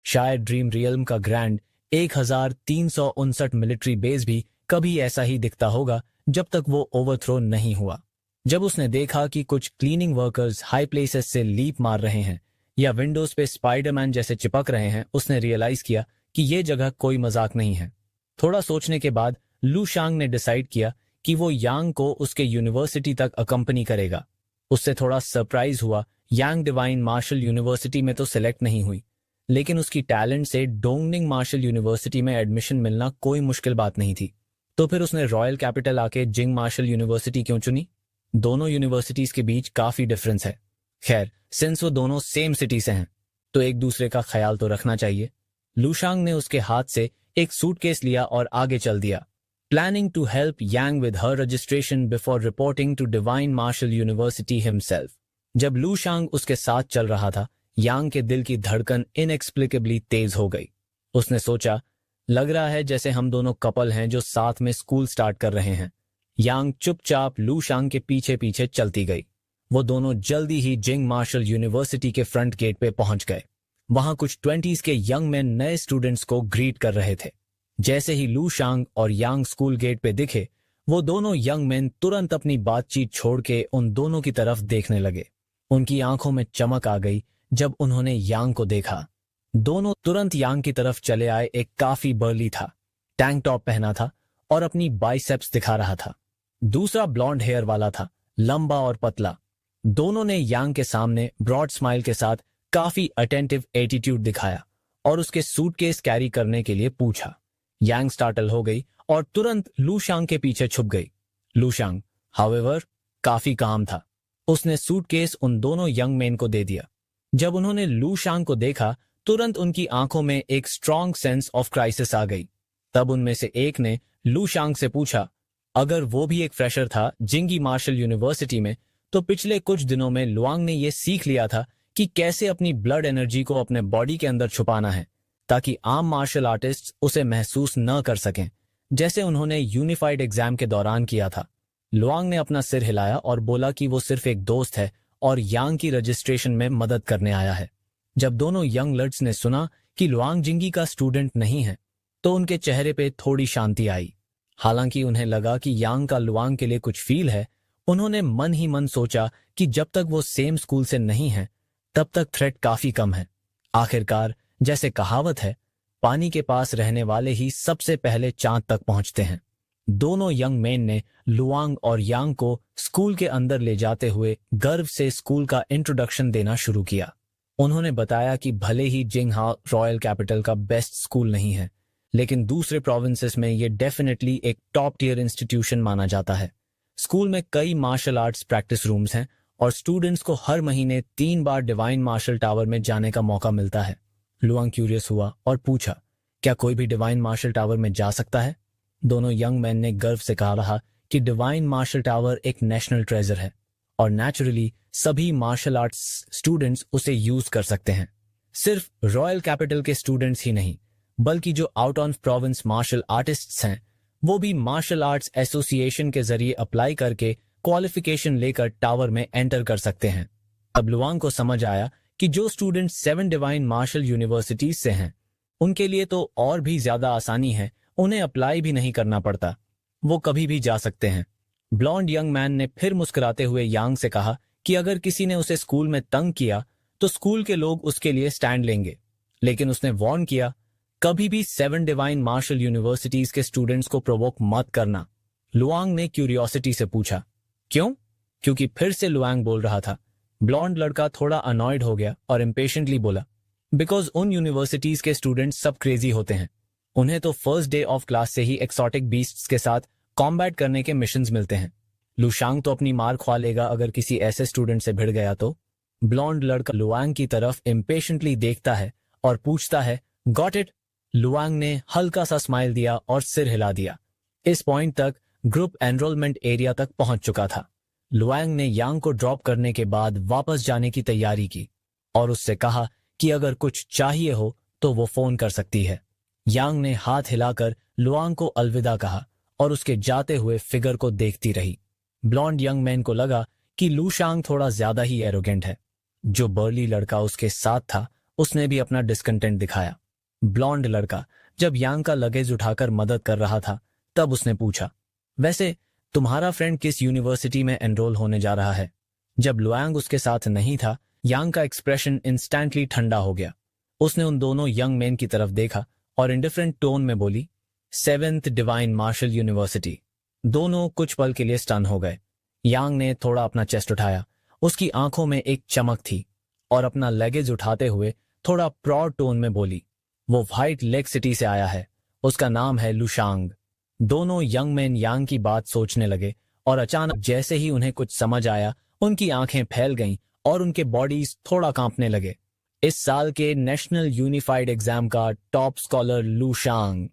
शायद ड्रीम रियल्म का ग्रैंड 1359 मिलिट्री बेस भी कभी ऐसा ही दिखता होगा जब तक वो ओवरथ्रो नहीं हुआ। जब उसने देखा कि कुछ क्लीनिंग वर्कर्स हाई प्लेसेस से लीप मार रहे हैं या विंडोज पे स्पाइडरमैन जैसे चिपक रहे हैं, उसने रियलाइज किया कि ये जगह कोई मजाक नहीं है। थोड़ा सोचने के बाद लू शांग ने डिसाइड किया कि वो यांग को उसके यूनिवर्सिटी तक अकंपनी करेगा। उससे थोड़ा सरप्राइज हुआ, यांग डिवाइन मार्शल यूनिवर्सिटी में तो सिलेक्ट नहीं हुई, लेकिन उसकी टैलेंट से डोंगनिंग मार्शल यूनिवर्सिटी में एडमिशन मिलना कोई मुश्किल बात नहीं थी। तो फिर उसने रॉयल कैपिटल आके जिंग मार्शल यूनिवर्सिटी क्यों चुनी? दोनों यूनिवर्सिटीज के बीच काफी डिफरेंस है। खैर, सिंस वो दोनों सेम सिटी से हैं, तो एक दूसरे का ख्याल तो रखना चाहिए। लूशांग ने उसके हाथ से एक सूटकेस लिया और आगे चल दिया, planning to help Yang with her registration before reporting to divine martial university himself. जब लूशांग उसके साथ चल रहा था, यांग के दिल की धड़कन इनएक्सप्लिकेबली तेज हो गई। उसने सोचा, लग रहा है जैसे हम दोनों कपल हैं जो साथ में स्कूल स्टार्ट कर रहे हैं। यांग चुपचाप लूशांग के पीछे पीछे चलती गई। वो दोनों जल्दी ही जिंग मार्शल यूनिवर्सिटी के फ्रंट गेट पे पहुंच गए। वहां कुछ 20s के यंग मैन नए स्टूडेंट्स को ग्रीट कर रहे थे। जैसे ही लूशांग और यांग स्कूल गेट पे दिखे, वो दोनों यंग मैन तुरंत अपनी बातचीत छोड़ के उन दोनों की तरफ देखने लगे। उनकी आंखों में चमक आ गई जब उन्होंने यांग को देखा। दोनों तुरंत यांग की तरफ चले आए। एक काफी बर्ली था, टैंक टॉप पहना था और अपनी बाइसेप्स दिखा रहा था। दूसरा ब्लॉन्ड हेयर वाला था, लंबा और पतला। दोनों ने यांग के सामने ब्रॉड स्माइल के साथ काफी अटेंटिव एटीट्यूड दिखाया और उसके सूटकेस कैरी करने के लिए पूछा। यांग स्टार्टल हो गई और तुरंत लूशांग के पीछे छुप गई। लूशांग, हाउएवर, काफी काम था। उसने सूटकेस उन दोनों यंग मैन को दे दिया। जब उन्होंने लूशांग को देखा, तुरंत उनकी आंखों में एक स्ट्रॉन्ग सेंस ऑफ क्राइसिस आ गई। तब उनमें से एक ने लूशांग से पूछा, अगर वो भी एक फ्रेशर था जिंगी मार्शल यूनिवर्सिटी में, तो पिछले कुछ दिनों में लुआंग ने ये सीख लिया था कि कैसे अपनी ब्लड एनर्जी को अपने बॉडी के अंदर छुपाना है, ताकि आम मार्शल आर्टिस्ट उसे महसूस न कर सकें, जैसे उन्होंने यूनिफाइड एग्जाम के दौरान किया था। लुआंग ने अपना सिर हिलाया और बोला कि वो सिर्फ एक दोस्त है और यांग की रजिस्ट्रेशन में मदद करने आया है। जब दोनों यंग लर्ड्स ने सुना कि लुआंग जिंगी का स्टूडेंट नहीं है, तो उनके चेहरे पे थोड़ी शांति आई। हालांकि उन्हें लगा कि यांग का लुआंग के लिए कुछ फील है, उन्होंने मन ही मन सोचा कि जब तक वो सेम स्कूल से नहीं है, तब तक थ्रेट काफी कम है। आखिरकार, जैसे कहावत है, पानी के पास रहने वाले ही सबसे पहले चांद तक पहुंचते हैं। दोनों यंग मैन ने लुआंग और यांग को स्कूल के अंदर ले जाते हुए गर्व से स्कूल का इंट्रोडक्शन देना शुरू किया। उन्होंने बताया कि भले ही जिंगहा रॉयल कैपिटल का बेस्ट स्कूल नहीं है, लेकिन दूसरे प्रोविंसेस में ये डेफिनेटली एक टॉप टियर इंस्टीट्यूशन माना जाता है। स्कूल में कई मार्शल आर्ट्स प्रैक्टिस रूम्स हैं और स्टूडेंट्स को हर महीने 3 बार डिवाइन मार्शल टावर में जाने का मौका मिलता है। लुआंग क्यूरियस हुआ और पूछा, क्या कोई भी डिवाइन मार्शल टावर में जा सकता है? दोनों यंग मैन ने गर्व से कहा रहा कि डिवाइन मार्शल टावर एक नेशनल ट्रेजर है और नेचुरली सभी मार्शल आर्ट्स स्टूडेंट्स उसे यूज कर सकते हैं। सिर्फ रॉयल कैपिटल के स्टूडेंट्स ही नहीं, बल्कि जो out of province martial artists हैं, वो भी मार्शल आर्ट्स एसोसिएशन के जरिए अप्लाई करके क्वालिफिकेशन लेकर टावर में एंटर कर सकते हैं। अब लुआंग को समझ आया कि जो स्टूडेंट 7 डिवाइन मार्शल यूनिवर्सिटीज से हैं, उनके लिए तो और भी ज्यादा आसानी है, उन्हें अप्लाई भी नहीं करना पड़ता, वो कभी भी जा सकते हैं। ब्लॉन्ड यंग मैन ने फिर मुस्कुराते हुए यांग से कहा कि अगर किसी ने उसे स्कूल में तंग किया तो स्कूल के लोग उसके लिए स्टैंड लेंगे, लेकिन उसने वार्न किया, कभी भी 7 डिवाइन मार्शल यूनिवर्सिटीज के स्टूडेंट्स को प्रोवोक मत करना। लुआंग ने क्यूरियोसिटी से पूछा, क्यों? क्योंकि फिर से लुआंग बोल रहा था। ब्लॉन्ड लड़का थोड़ा अनॉयड हो गया और इम्पेशेंटली बोला, बिकॉज उन यूनिवर्सिटीज के स्टूडेंट्स सब क्रेजी होते हैं। उन्हें तो फर्स्ट डे ऑफ क्लास से ही एक्सोटिक बीस्ट्स के साथ कॉम्बैट करने के मिशंस मिलते हैं। लुशांग तो अपनी मार खा लेगा अगर किसी ऐसे स्टूडेंट से भिड़ गया तो। ब्लॉन्ड लड़का लुआंग की तरफ इम्पेशेंटली देखता है और पूछता है, गॉट इट? लुआंग ने हल्का सा स्माइल दिया और सिर हिला दिया। इस पॉइंट तक ग्रुप एनरोलमेंट एरिया तक पहुंच चुका था। लुआंग ने यांग को ड्रॉप करने के बाद वापस जाने की तैयारी की और उससे कहा कि अगर कुछ चाहिए हो तो वो फोन कर सकती है। यांग ने हाथ हिलाकर लुआंग को अलविदा कहा और उसके जाते हुए फिगर को देखती रही। ब्लॉन्ड यंग मैन को लगा कि लूशांग थोड़ा ज्यादा ही एरोगेंट है। जो बर्ली लड़का उसके साथ था, उसने भी अपना डिस्कंटेंट दिखाया। ब्लॉन्ड लड़का जब यांग का लगेज उठाकर मदद कर रहा था, तब उसने पूछा, वैसे तुम्हारा फ्रेंड किस यूनिवर्सिटी में एनरोल होने जा रहा है? जब लुआंग उसके साथ नहीं था, यांग का एक्सप्रेशन इंस्टेंटली ठंडा हो गया। उसने उन दोनों यंग मैन की तरफ देखा और इंडिफरेंट टोन में बोली, 7th डिवाइन मार्शल यूनिवर्सिटी। दोनों कुछ पल के लिए स्टन हो गए। यांग ने थोड़ा अपना चेस्ट उठाया, उसकी आंखों में एक चमक थी, और अपना लगेज उठाते हुए थोड़ा प्राउड टोन में बोली, वो व्हाइट लेक सिटी से आया है, उसका नाम है लुशांग। दोनों यंग मैन यांग की बात सोचने लगे और अचानक जैसे ही उन्हें कुछ समझ आया, उनकी आंखें फैल गईं और उनके बॉडीज थोड़ा कांपने लगे। इस साल के नेशनल यूनिफाइड एग्जाम का टॉप स्कॉलर लुशांग।